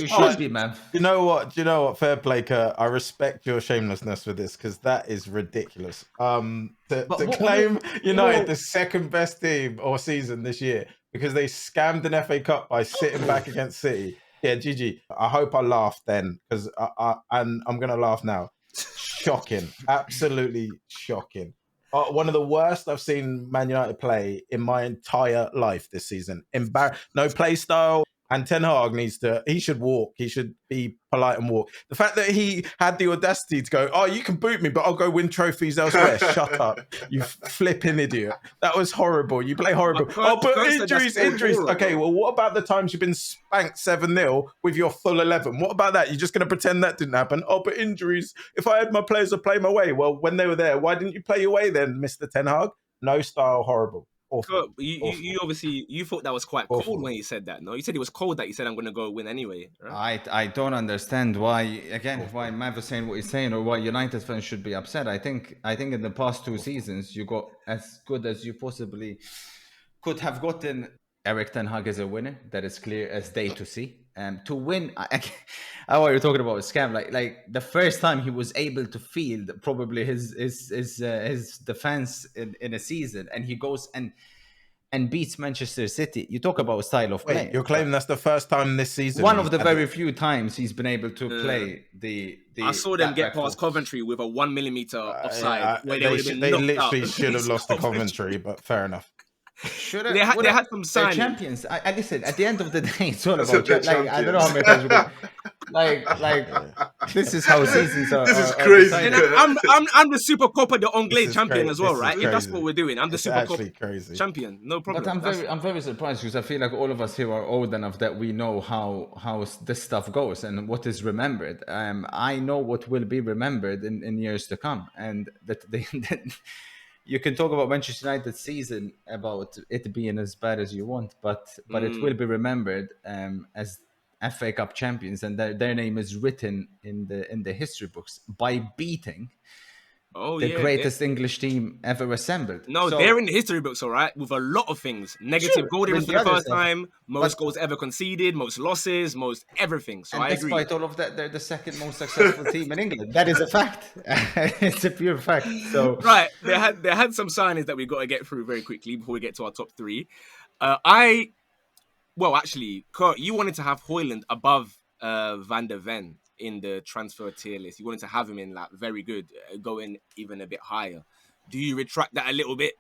you should be, man. You know what? Fair play, Kurt. I respect your shamelessness for this because that is ridiculous. To claim United the second best team or season this year because they scammed an FA Cup by sitting back against City. Yeah, GG. I hope I laughed then because and I'm gonna laugh now. Shocking, absolutely shocking. One of the worst I've seen Man United play in my entire life this season. No play style. And Ten Hag he should walk. He should be polite and walk. The fact that he had the audacity to go, you can boot me, but I'll go win trophies elsewhere. Shut up, you flipping idiot. That was horrible. You play horrible. But injuries. Okay, well, what about the times you've been spanked 7-0 with your full 11? What about that? You're just going to pretend that didn't happen? But injuries. If I had my players to play my way, well, when they were there, why didn't you play your way then, Mr. Ten Hag? No style, horrible. Awful. You obviously thought that was quite cold when you said that. No, you said it was cold that you said I'm going to go win anyway. Right? I don't understand why Mav is saying what he's saying or why United fans should be upset. I think in the past 2 seasons you got as good as you possibly could have gotten. Erik Ten Hag is a winner. That is clear as day to see. To win, how are you talking about a scam? Like the first time he was able to field probably his defense in a season, and he goes and beats Manchester City. You talk about style of play. You're claiming that's the first time this season. One of the very few times he's been able to play the. I saw them get past Coventry with a 1 millimeter offside. Where they literally should have lost to Coventry, but fair enough. They had some signs. Champions. I listen. At the end of the day, it's all about I don't know how many times we're going. This is how seasons are. This is crazy. I'm the Super Copa de Anglais champion as well, right? That's what we're doing. I'm the Super Copa champion. No problem. But I'm very surprised because I feel like all of us here are old enough that we know how this stuff goes and what is remembered. I know what will be remembered in years to come, and that you can talk about Manchester United's season about it being as bad as you want, but it will be remembered as FA Cup champions, and their name is written in the history books by beating the greatest English team ever assembled. No, they're in the history books, all right, with a lot of things. Negative goal difference for the first time, most goals ever conceded, most losses, most everything. So I agree. Despite all of that, they're the second most successful team in England. That is a fact. It's a pure fact. So right, they had some signings that we got to get through very quickly before we get to our top 3. Actually, Kurt, you wanted to have Højlund above Van der Ven in the transfer tier list. You wanted to have him in very good, going even a bit higher. Do you retract that a little bit?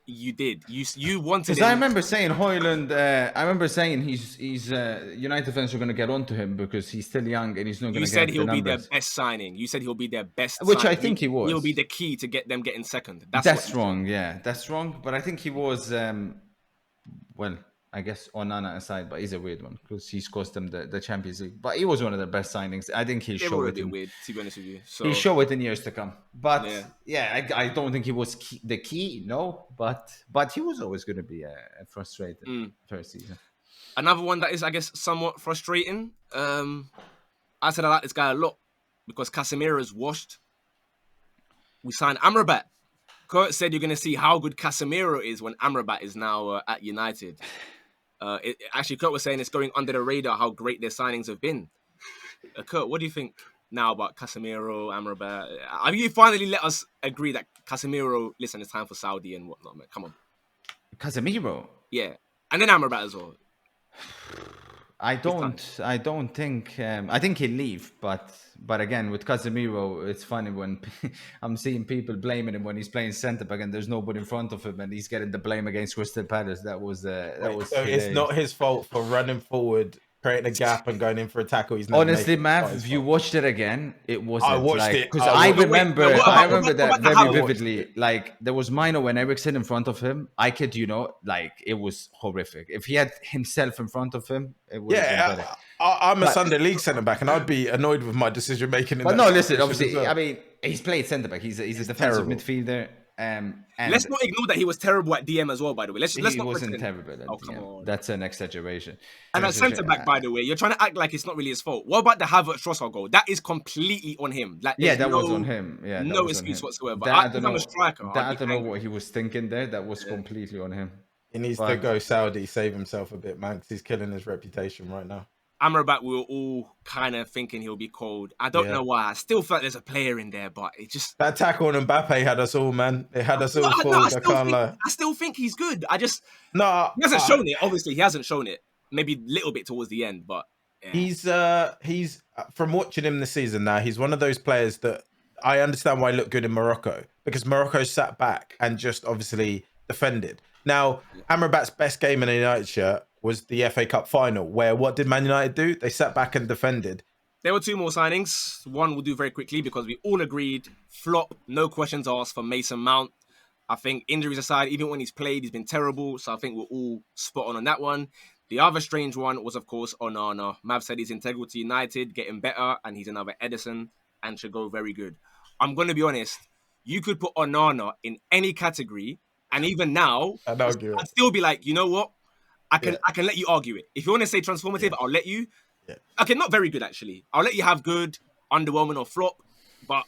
You did. You wanted. Because I remember saying Højlund. I remember saying he's United fans are going to get onto him because he's still young and he's not going to get the numbers. You said he'll be their best signing. You said he'll be their best. Which I think he was. He'll be the key to get them getting second. That's wrong. Yeah, that's wrong. But I think he was. I guess Onana aside, but he's a weird one because he's cost them the Champions League. But he was one of the best signings. I think he'll show it. Weird, to be honest with you. So, he'll show it in years to come. But I don't think he was the key. No, but he was always going to be a frustrating first season. Another one that is, I guess, somewhat frustrating. I said I like this guy a lot because Casemiro is washed. We signed Amrabat. Kurt said you're going to see how good Casemiro is when Amrabat is now at United. Actually, Kurt was saying it's going under the radar how great their signings have been. Kurt, what do you think now about Casemiro, Amrabat? Have you finally let us agree that Casemiro, listen, it's time for Saudi and whatnot, man? Come on. Casemiro? Yeah. And then Amrabat as well. I don't think I think he'll leave, but again with Casemiro, it's funny when I'm seeing people blaming him when he's playing centre back and there's nobody in front of him and he's getting the blame against Crystal Palace. So it's not his fault for running forward creating a gap and going in for a tackle. He's honestly, Mav, if you watched it again, it wasn't. I watched it because I remember that very Howard? vividly. Like there was Mino when Eriksson in front of him. I kid you not, like it was horrific. If he had himself in front of him, it would have been better. I'm a Sunday League centre back, and I'd be annoyed with my decision making. But no, listen. Obviously, well. I mean, he's played centre back. He's a defensive midfielder. And let's not ignore that he was terrible at DM as well. By the way, let's he not wasn't pretend. terrible at DM. Come on. That's an exaggeration. And at centre back, by the way, you're trying to act like it's not really his fault. What about the Havertz-Trossard goal? That is completely on him. Like, that was on him. Yeah, no excuse whatsoever. I don't know. I'm a striker. I don't know what he was thinking there. That was completely on him. He needs to go Saudi, save himself a bit, man, because he's killing his reputation right now. Amrabat, we were all kind of thinking he'll be cold. I don't know why. I still feel like there's a player in there, but it just... That tackle on Mbappe had us all, man. It had us all fooled. I can't lie. I still think he's good. He hasn't shown it. Obviously, he hasn't shown it. Maybe a little bit towards the end, but... Yeah. He's from watching him this season now, he's one of those players that I understand why he looked good in Morocco, because Morocco sat back and just obviously defended. Now, Amrabat's best game in a United shirt was the FA Cup final, where what did Man United do? They sat back and defended. There were two more signings. One we'll do very quickly because we all agreed, flop, no questions asked for Mason Mount. I think injuries aside, even when he's played, he's been terrible. So I think we're all spot on that one. The other strange one was, of course, Onana. Mav said he's integral to United, getting better, and he's another Edison and should go very good. I'm going to be honest. You could put Onana in any category, and even now, I'd still be like, you know what? I can let you argue it. If you want to say transformative, I'll let you. Yeah. Okay, not very good, actually. I'll let you have good, underwhelming, or flop. But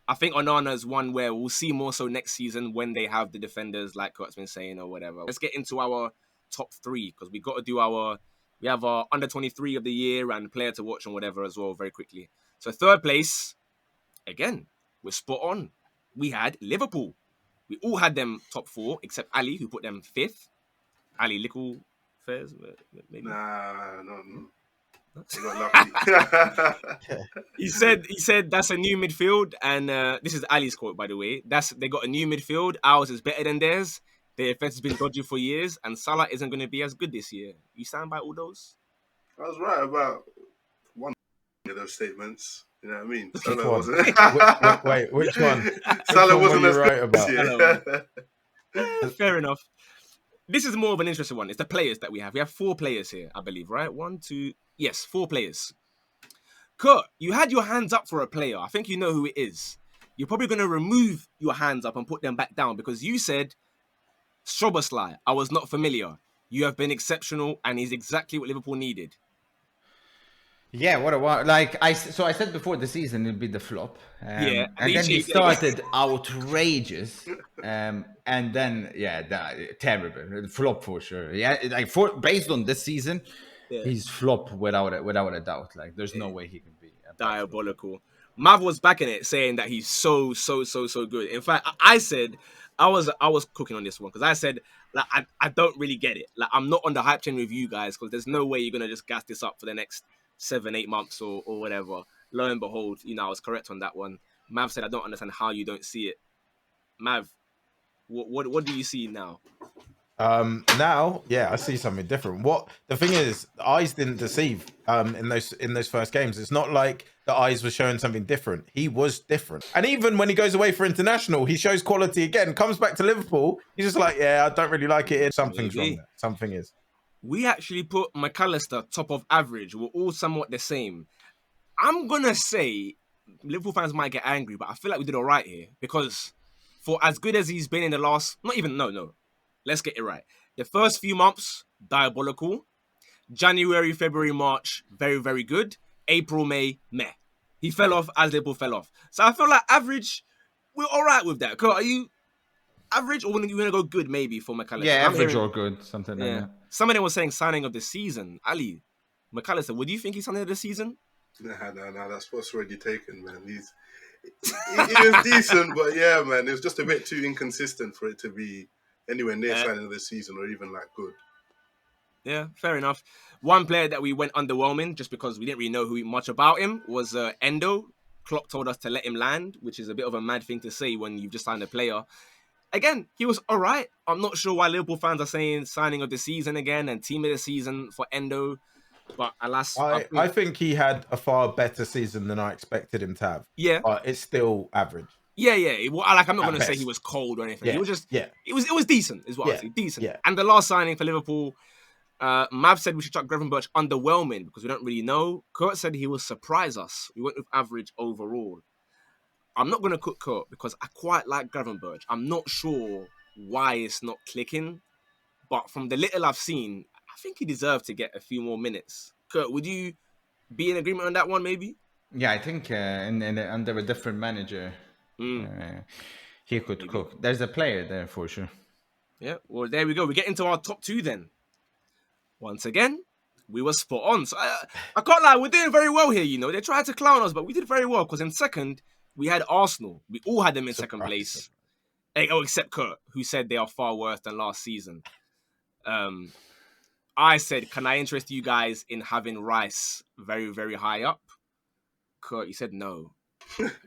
I think Onana is one where we'll see more so next season when they have the defenders, like Kurt's been saying, or whatever. Let's get into our top three, because we got to do we have our under 23 of the year and player to watch and whatever as well very quickly. So third place, again, we're spot on. We had Liverpool. We all had them top four, except Ali, who put them fifth. Ali Lickle Fairs, maybe? Nah, no. He said that's a new midfield, and this is Ali's quote, by the way. They got a new midfield. Ours is better than theirs. Their defense has been dodgy for years, and Salah isn't going to be as good this year. You stand by all those? I was right about one of those statements. You know what I mean? Salah wasn't. Wait, which one? Salah wasn't as right about. Fair enough. This is more of an interesting one. It's the players that we have. We have 4 players here, I believe, right? 4 players. Kurt, you had your hands up for a player. I think you know who it is. You're probably going to remove your hands up and put them back down because you said, Szoboszlai, I was not familiar. You have been exceptional and he's exactly what Liverpool needed. Yeah, what a while. I said before the season it'd be the flop. And then he started outrageous. And then, terrible. Flop for sure. Yeah, based on this season, he's flop without a doubt. Like, there's no way he can be diabolical. Mav was backing it, saying that he's so good. In fact, I said I was cooking on this one because I said like I don't really get it. Like, I'm not on the hype chain with you guys because there's no way you're gonna just gas this up for the next 7-8 months or whatever. Lo and behold, I was correct on that one. Mav said I don't understand how you don't see it. Mav, what do you see now? Now, I see something different. What the thing is, the eyes didn't deceive in those first games. It's not like the eyes were showing something different. He was different. And even when he goes away for international, he shows quality again, comes back to Liverpool. He's just like, I don't really like it. Something's wrong there. Something is. We actually put McAllister top of average. We're all somewhat the same. I'm going to say Liverpool fans might get angry, but I feel like we did all right here because for as good as he's been in the last, no. Let's get it right. The first few months, diabolical. January, February, March, very, very good. April, May, meh. He fell off as Liverpool fell off. So I feel like average, we're all right with that. Are you average or are you going to go good maybe for McAllister? Yeah, average or good, something like that. Somebody was saying signing of the season. Ali, McAllister, would you think he's signing of the season? No, that spot's already taken, man. He was decent, but yeah, man, it was just a bit too inconsistent for it to be anywhere near signing of the season or even like good. Yeah, fair enough. One player that we went underwhelming just because we didn't really know much about him was Endo. Klopp told us to let him land, which is a bit of a mad thing to say when you've just signed a player. Again, he was all right. I'm not sure why Liverpool fans are saying signing of the season again and team of the season for Endo. But alas, I think he had a far better season than I expected him to have. Yeah, but it's still average. Yeah. I'm not going to say he was cold or anything. Yeah. He was just, yeah, it was decent, is what I would say. Decent. Yeah. And the last signing for Liverpool, Mav said we should chuck Gravenberch underwhelming because we don't really know. Kurt said he will surprise us. We went with average overall. I'm not going to cook Kurt because I quite like Gravenberch. I'm not sure why it's not clicking, but from the little I've seen, I think he deserved to get a few more minutes. Kurt, would you be in agreement on that one, maybe? Yeah, I think under a different manager, he could cook. There's a player there for sure. Yeah, well, there we go. We get into our top two then. Once again, we were spot on. So I can't lie, we're doing very well here, you know. They tried to clown us, but we did very well because in second, we had Arsenal. We all had them in second place. Except Kurt, who said they are far worse than last season. I said, can I interest you guys in having Rice very, very high up? Kurt, you said no.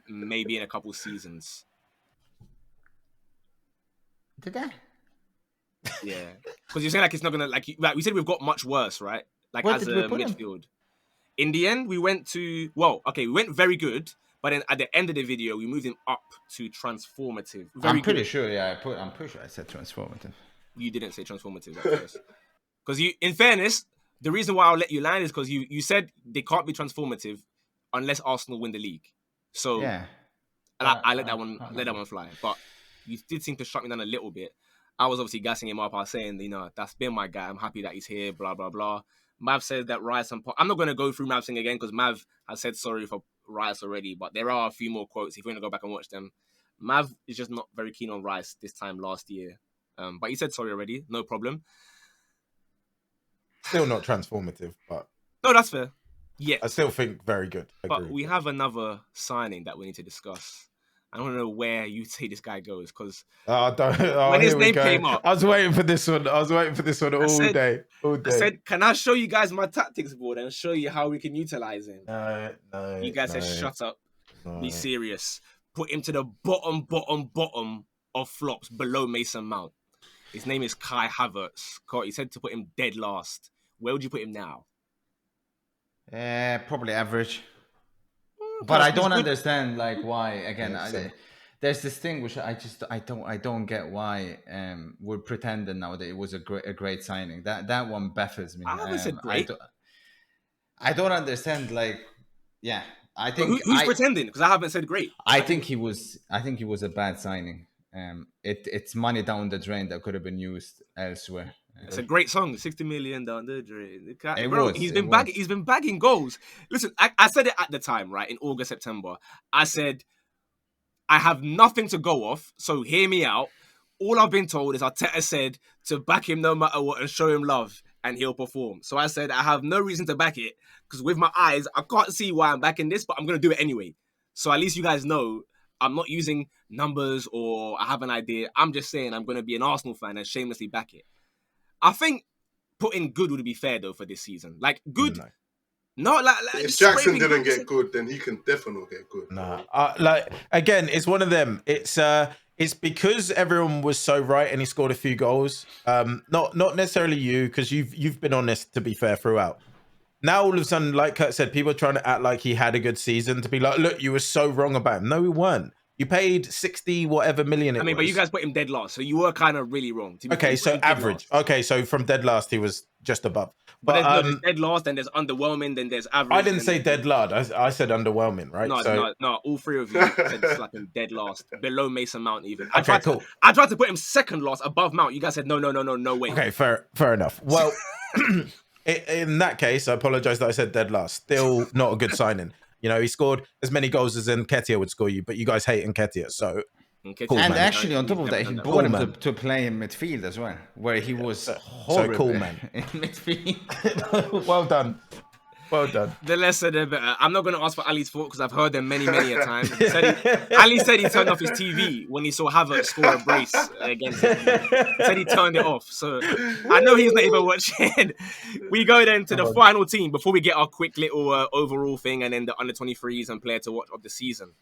Maybe in a couple seasons. Did I? Yeah. Because you're saying like it's not going to... Like we said we've got much worse, right? Like What as did a we put midfield. In the end, we went to... Well, okay, we went very good. But then at the end of the video, we moved him up to transformative. I'm pretty sure, I'm pretty sure I said transformative. You didn't say transformative at first. Because in fairness, the reason why I'll let you land is because you said they can't be transformative unless Arsenal win the league. So yeah, I let that one fly. But you did seem to shut me down a little bit. I was obviously gassing him up. I was saying, you know, that's been my guy. I'm happy that he's here, blah, blah, blah. Mav said that Rice and I'm not going to go through Mav's thing again because Mav has said sorry for Rice already, but there are a few more quotes if you want to go back and watch them. Mav is just not very keen on Rice this time last year. But he said sorry already, no problem. Still not transformative, but... No, that's fair. Yeah. I still think very good. But we have another signing that we need to discuss. I don't know where you say this guy goes because when his name came up, I was waiting for this one. all day. I said, "Can I show you guys my tactics board and show you how we can utilize him?" No. You guys said, "Shut up, be serious." Put him to the bottom of flops below Mason Mount. His name is Kai Havertz. He said to put him dead last. Where would you put him now? Probably average. But I don't understand like why again. There's this thing which I don't get why we're pretending now that it was a great signing. That one baffles me. I haven't said great. I don't understand. Like, yeah, I think who's pretending because I haven't said great. I think he was a bad signing. It's money down the drain that could have been used elsewhere. It's a great song, 60 million down the drain. He's been bagging goals. Listen, I said it at the time, right, in August, September. I said, I have nothing to go off, so hear me out. All I've been told is Arteta said to back him no matter what and show him love, and he'll perform. So I said, I have no reason to back it, because with my eyes, I can't see why I'm backing this, but I'm going to do it anyway. So at least you guys know I'm not using numbers or I have an idea. I'm just saying I'm going to be an Arsenal fan and shamelessly back it. I think putting good would be fair though for this season. Like good, no, like if Jackson didn't get good, then he can definitely get good. Nah, like again, it's one of them. It's because everyone was so right and he scored a few goals. Not necessarily you, because you've been honest to be fair throughout. Now all of a sudden, like Kurt said, people are trying to act like he had a good season to be like, look, you were so wrong about him. No, we weren't. You paid 60 whatever million. But you guys put him dead last, so you were kind of really wrong. Okay, so average. Okay, so from dead last, he was just above. But there's dead last, then there's underwhelming, then there's average. I didn't say dead last. I said underwhelming, right? No, all three of you said slap him dead last, below Mason Mount even. I tried to put him second last, above Mount. You guys said no way. Okay, fair enough. Well, in that case, I apologize that I said dead last. Still not a good signing. You know, he scored as many goals as Nketiah would score you, but you guys hate Nketiah, so... Cool, and actually, on top of that, he brought him to play in midfield as well, where he was horrible. So cool, man. In midfield. Well done. The lesser the better. I'm not going to ask for Ali's fault because I've heard them many a time. Ali said he turned off his TV when he saw Havertz score a brace against him. He said he turned it off. So I know he's not even watching. We go then to the final team before we get our quick little overall thing and then the under-23s and player to watch of the season.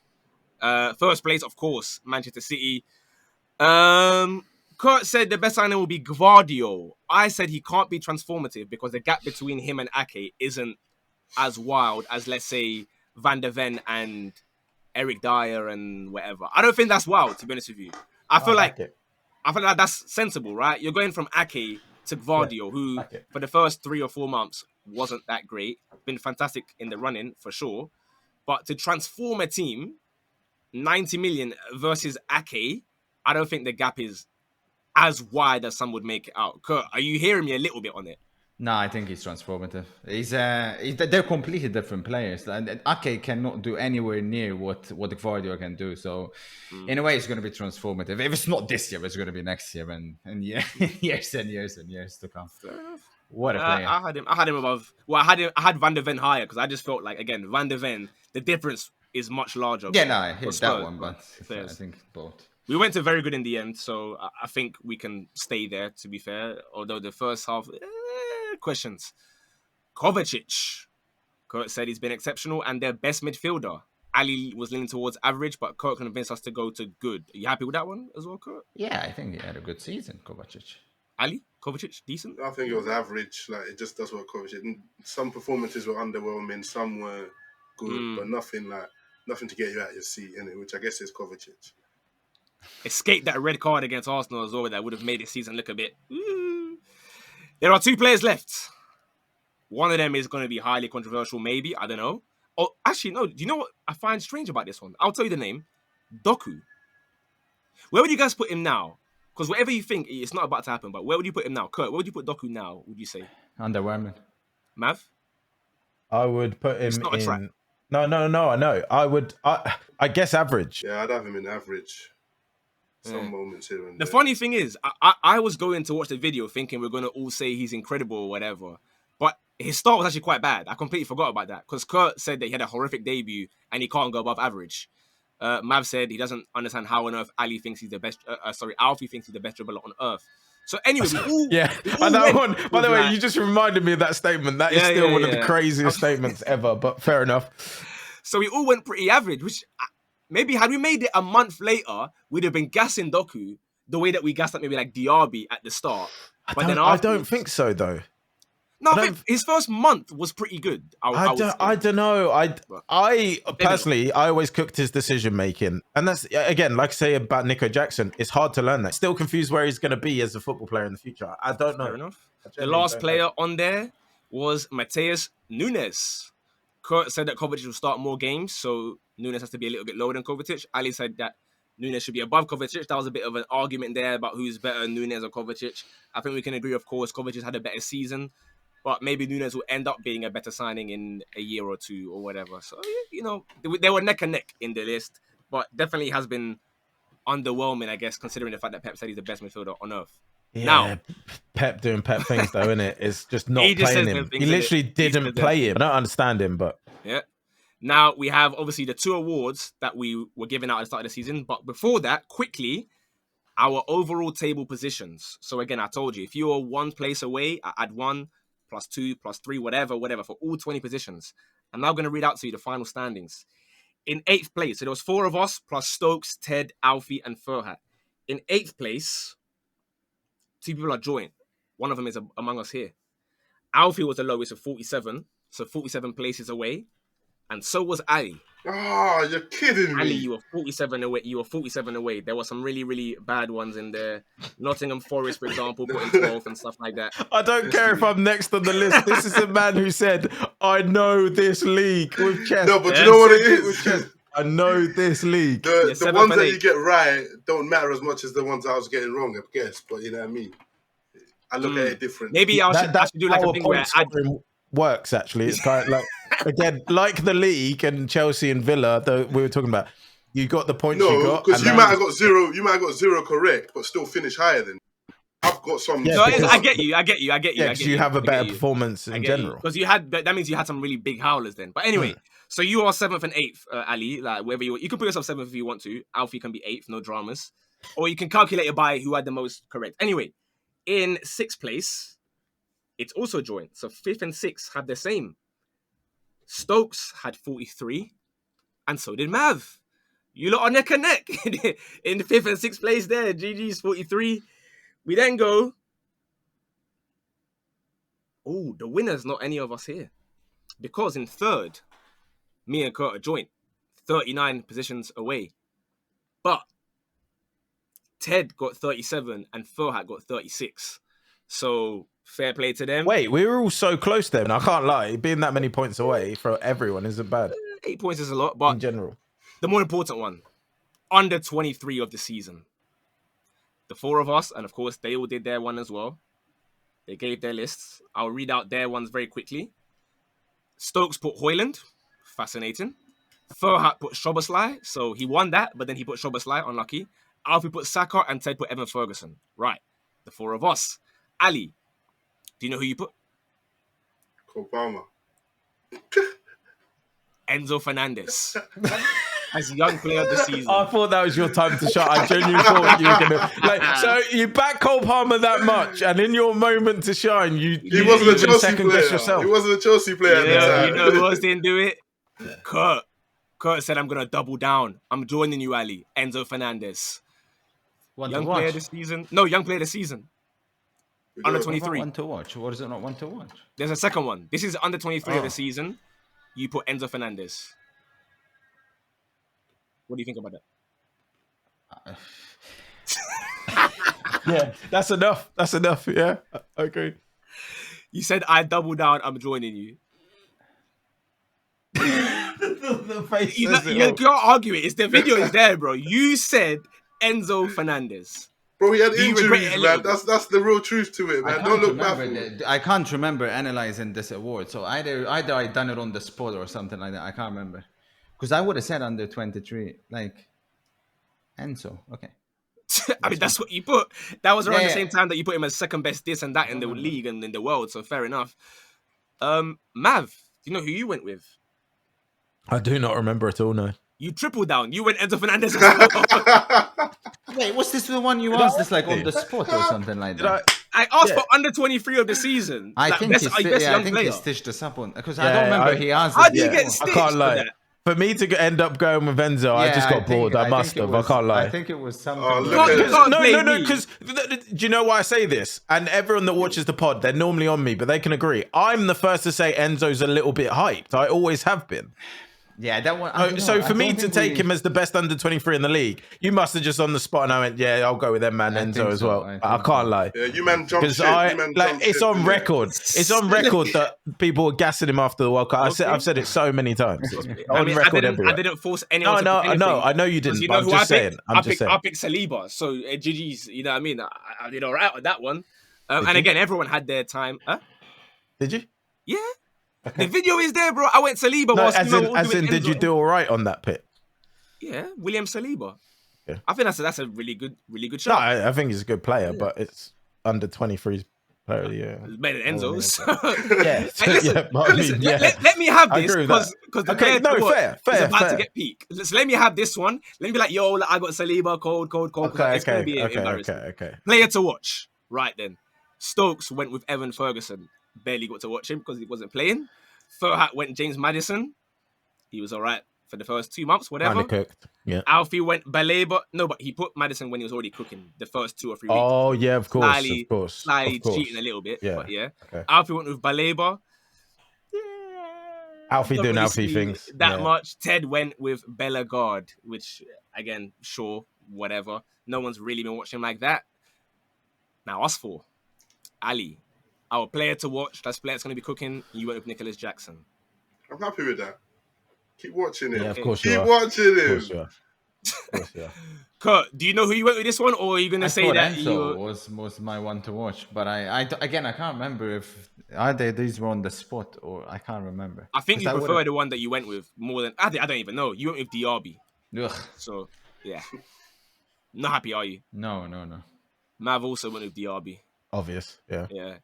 First place, of course, Manchester City. Kurt said the best signing will be Gvardio. I said he can't be transformative because the gap between him and Ake isn't as wild as, let's say, Van der Ven and Eric Dyer and whatever. I don't think that's wild, to be honest with you. I feel like that's sensible, right? You're going from Ake to Gvardio, who for the first 3 or 4 months wasn't that great. Been fantastic in the running for sure. But to transform a team, 90 million versus Ake, I don't think the gap is as wide as some would make it out. Kurt, are you hearing me a little bit on it? No, I think he's transformative. They're completely different players. And Ake cannot do anywhere near what Gvardio can do. So, in a way, it's going to be transformative. If it's not this year, it's going to be next year and years and years and years to come. Fair enough. What a player! I had him above. Well, I had Van der Ven higher because I just felt like, again, Van der Ven, the difference is much larger. Yeah, no, I hit that one, but I think both. We went to very good in the end, so I think we can stay there, to be fair. Although the first half, questions. Kovacic. Kurt said he's been exceptional and their best midfielder. Ali was leaning towards average, but Kurt convinced us to go to good. Are you happy with that one as well, Kurt? Yeah, I think he had a good season, Kovacic. Ali? Kovacic, decent? I think it was average. Like, it just does what Kovacic. Some performances were underwhelming, some were good, but nothing to get you out of your seat, innit? Which I guess is Kovacic. Escaped that red card against Arsenal as well. That would have made the season look a bit. There are 2 players left. One of them is going to be highly controversial, maybe. I don't know. Oh, actually, no. Do you know what I find strange about this one? I'll tell you the name. Doku. Where would you guys put him now? Because whatever you think, it's not about to happen. But where would you put him now? Kurt, where would you put Doku now, would you say? Underwhelming. Mav? I would put him not a trap. No, I know. I guess average. Yeah, I'd have him in average. Some moments here and there. The funny thing is, I was going to watch the video thinking we're going to all say he's incredible or whatever. But his start was actually quite bad. I completely forgot about that. Because Kurt said that he had a horrific debut and he can't go above average. Mav said he doesn't understand how on earth Ali thinks he's the best. Alfie thinks he's the best dribbler on earth. So anyway, By the way, you just reminded me of that statement. That is still one of the craziest statements ever. But fair enough. So we all went pretty average, which maybe had we made it a month later, we'd have been gassing Doku the way that we gassed up maybe like Diaby at the start. I don't think so though. No, I think his first month was pretty good. I don't know. I personally, I always cooked his decision making, and that's again, like I say about Nico Jackson, it's hard to learn that. Still confused where he's going to be as a football player in the future. I don't know. Fair enough. The last player on there was Mateus Nunes. Kurt said that Kovacic will start more games, so Nunes has to be a little bit lower than Kovacic. Ali said that Nunes should be above Kovacic. That was a bit of an argument there about who's better, Nunes or Kovacic. I think we can agree, of course, Kovacic had a better season. But maybe Nunes will end up being a better signing in a year or two or whatever. So, they were neck and neck in the list. But definitely has been underwhelming, I guess, considering the fact that Pep said he's the best midfielder on earth. Yeah, now, Pep doing Pep things, though, innit? It's just not playing him. He literally didn't play him. I don't understand him, but... Yeah. Now, we have, obviously, the 2 awards that we were giving out at the start of the season. But before that, quickly, our overall table positions. So, again, I told you, if you were 1 place away, add 1... +2, +3, whatever, for all 20 positions. I'm now going to read out to you the final standings. In 8th place, so there was 4 of us, plus Stokes, Ted, Alfie, and Furhat. In 8th place, 2 people are joint. One of them is among us here. Alfie was the lowest of 47, so 47 places away. And so was Ali. Oh, you're kidding me. Ali, you were 47 away. There were some really, really bad ones in there. Nottingham Forest, for example, put in 12th and stuff like that. I don't care if I'm next on the list. This is a man who said, I know this league with chess. No, but you know what it is? I know this league. The ones that you get right don't matter as much as the ones I was getting wrong, I guess. But you know what I mean? I look at it differently. Maybe I should do like a thing where works, actually. It's kind of like, again, like the league and Chelsea and Villa that we were talking about. You got the points you got. Because you might have got 0. You might have got 0 correct, but still finish higher than. I've got some. Yeah, I get you. Yeah, because you have a better performance in general. Because that means you had some really big howlers then. But anyway, so you are 7th and 8th, Ali. Like wherever you can put yourself 7th if you want to. Alfie can be 8th, no dramas. Or you can calculate it by who had the most correct. Anyway, in 6th place, it's also joint. So 5th and 6th have the same. Stokes had 43, and so did Mav. You lot are neck and neck in the 5th and 6th place there. GG's 43. We then go. Oh, the winner's not any of us here. Because in third, me and Kurt are joint, 39 positions away. But Ted got 37 and Furhat got 36. So fair play to them. Wait, we were all so close then. I can't lie. Being that many points away for everyone isn't bad. 8 points is a lot, but in general, the more important one, under 23 of the season. The four of us, and of course, they all did their one as well. They gave their lists. I'll read out their ones very quickly. Stokes put Hoyland. Fascinating. Furhat put Szoboszlai. So he won that, but then he put Szoboszlai. Unlucky. Alfie put Saka, and Ted put Evan Ferguson. Right. The four of us. Ali, do you know who you put? Obama. Enzo Fernandez. As young player of the season. I thought that was your time to shine. I genuinely thought you were gonna so you back Cole Palmer that much, and in your moment to shine, he wasn't a Chelsea second player. Guess yourself. He wasn't a Chelsea player at the time. You know who else didn't do it? Kurt said, "I'm gonna double down. I'm joining you, Ali." Enzo Fernandez. Young player of the season. No, young player of the season. Under 23. One to watch. What is it not one to watch? There's a second one. This is under 23 of the season. You put Enzo Fernandez. What do you think about that? Yeah, that's enough. That's enough. Yeah, I agree. You said, I double down, I'm joining you. the face you can't argue it. The video is there, bro. You said Enzo Fernandez. Bro, he had injuries, man. That's the real truth to it, man. Don't look back. I can't remember analyzing this award. So either I done it on the spot or something like that. I can't remember. Because I would have said under 23, like Enzo. Okay. I mean, that's what you put. That was around the same time that you put him as second best this and that in the league and in the world. So fair enough. Mav, do you know who you went with? I do not remember at all, no. You triple down. You went Enzo Fernandez as well. Wait, was this the one you asked this like on the spot or something like that? I asked for under 23 of the season. I think he stitched this up on because I don't remember he asked. How do you get stitched? I can't lie. For me to end up going with Enzo, I just got bored. I must have. I can't lie. I think it was something. No. Because do you know why I say this? And everyone that watches the pod, they're normally on me, but they can agree. I'm the first to say Enzo's a little bit hyped. I always have been. Yeah, that one. So for me to take him as the best under 23 in the league, you must have just on the spot, and I went, yeah, I'll go with them, man, Enzo as well. I can't lie. Yeah, you man jumped ship. It's on record. It's on record that people were gassing him after the World Cup. I've said it so many times. I didn't force anyone. No, I know you didn't. You know I'm just saying. I picked Saliba. So GG's. You know what I mean? I did all right on that one. And again, everyone had their time. Huh? Did you? Yeah. Okay. The video is there, bro. I went Saliba. As in, did you do all right on that pick? Yeah, William Saliba. Yeah. I think that's a really good shot. No, I think he's a good player, but it's under 23's player of the year. It's better than Enzo's. Let me have this because the player is about to get peak. So let me have this one. Let me be like, yo, I got Saliba, cold. It's going to be embarrassing. Okay. Player to watch. Right then. Stokes went with Evan Ferguson. Barely got to watch him because he wasn't playing. Furhat went James Maddison. He was all right for the first 2 months, whatever. Kinda cooked. Yeah. Alfie went Baleba. No, but he put Maddison when he was already cooking the first 2 or 3 weeks. Oh, yeah, of course. Slightly cheating a little bit. Yeah. But yeah. Okay. Alfie went with Baleba. Alfie doing Alfie things. That much. Ted went with Bellegarde, which, again, sure, whatever. No one's really been watching like that. Now, us four. Ali. Our player to watch, that's player that's going to be cooking. You went with Nicholas Jackson. I'm happy with that. Keep watching him. Yeah, of course Keep watching him. Of course you are. Kurt, do you know who you went with this one, or are you going to say that Enzo was my one to watch? But I can't remember if these were on the spot or I can't remember. I think you prefer the one that you went with more than I don't even know. You went with Diaby. Ugh. So yeah, not happy, are you? No. Mav also went with Diaby. Obvious, yeah. Yeah.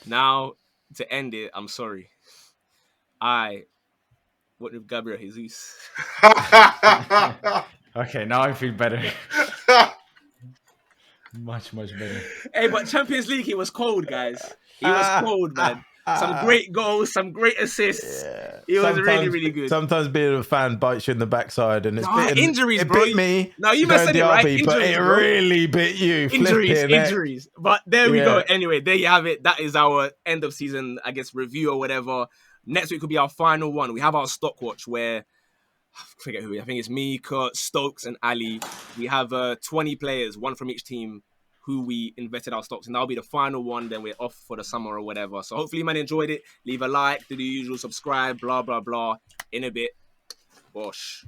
Now, to end it, I'm sorry. I went with Gabriel Jesus. Okay, now I feel better. Much better. Hey, but Champions League, he was cold, guys. He was cold, man. Some great goals, some great assists. Yeah. He was really, really good. Sometimes being a fan bites you in the backside, and it's injuries, it bro. bit me. No, you must said it right. Injuries, but it really bit you. Injuries. But there we go. Anyway, there you have it. That is our end of season, I guess, review or whatever. Next week will be our final one. We have our stock watch where I forget who. I think it's me, Kurt, Stokes, and Ali. We have 20 players, one from each team, who we invested our stocks in. That'll be the final one. Then we're off for the summer or whatever. So hopefully, man, enjoyed it. Leave a like, do the usual, subscribe, blah blah blah. In a bit, bosh.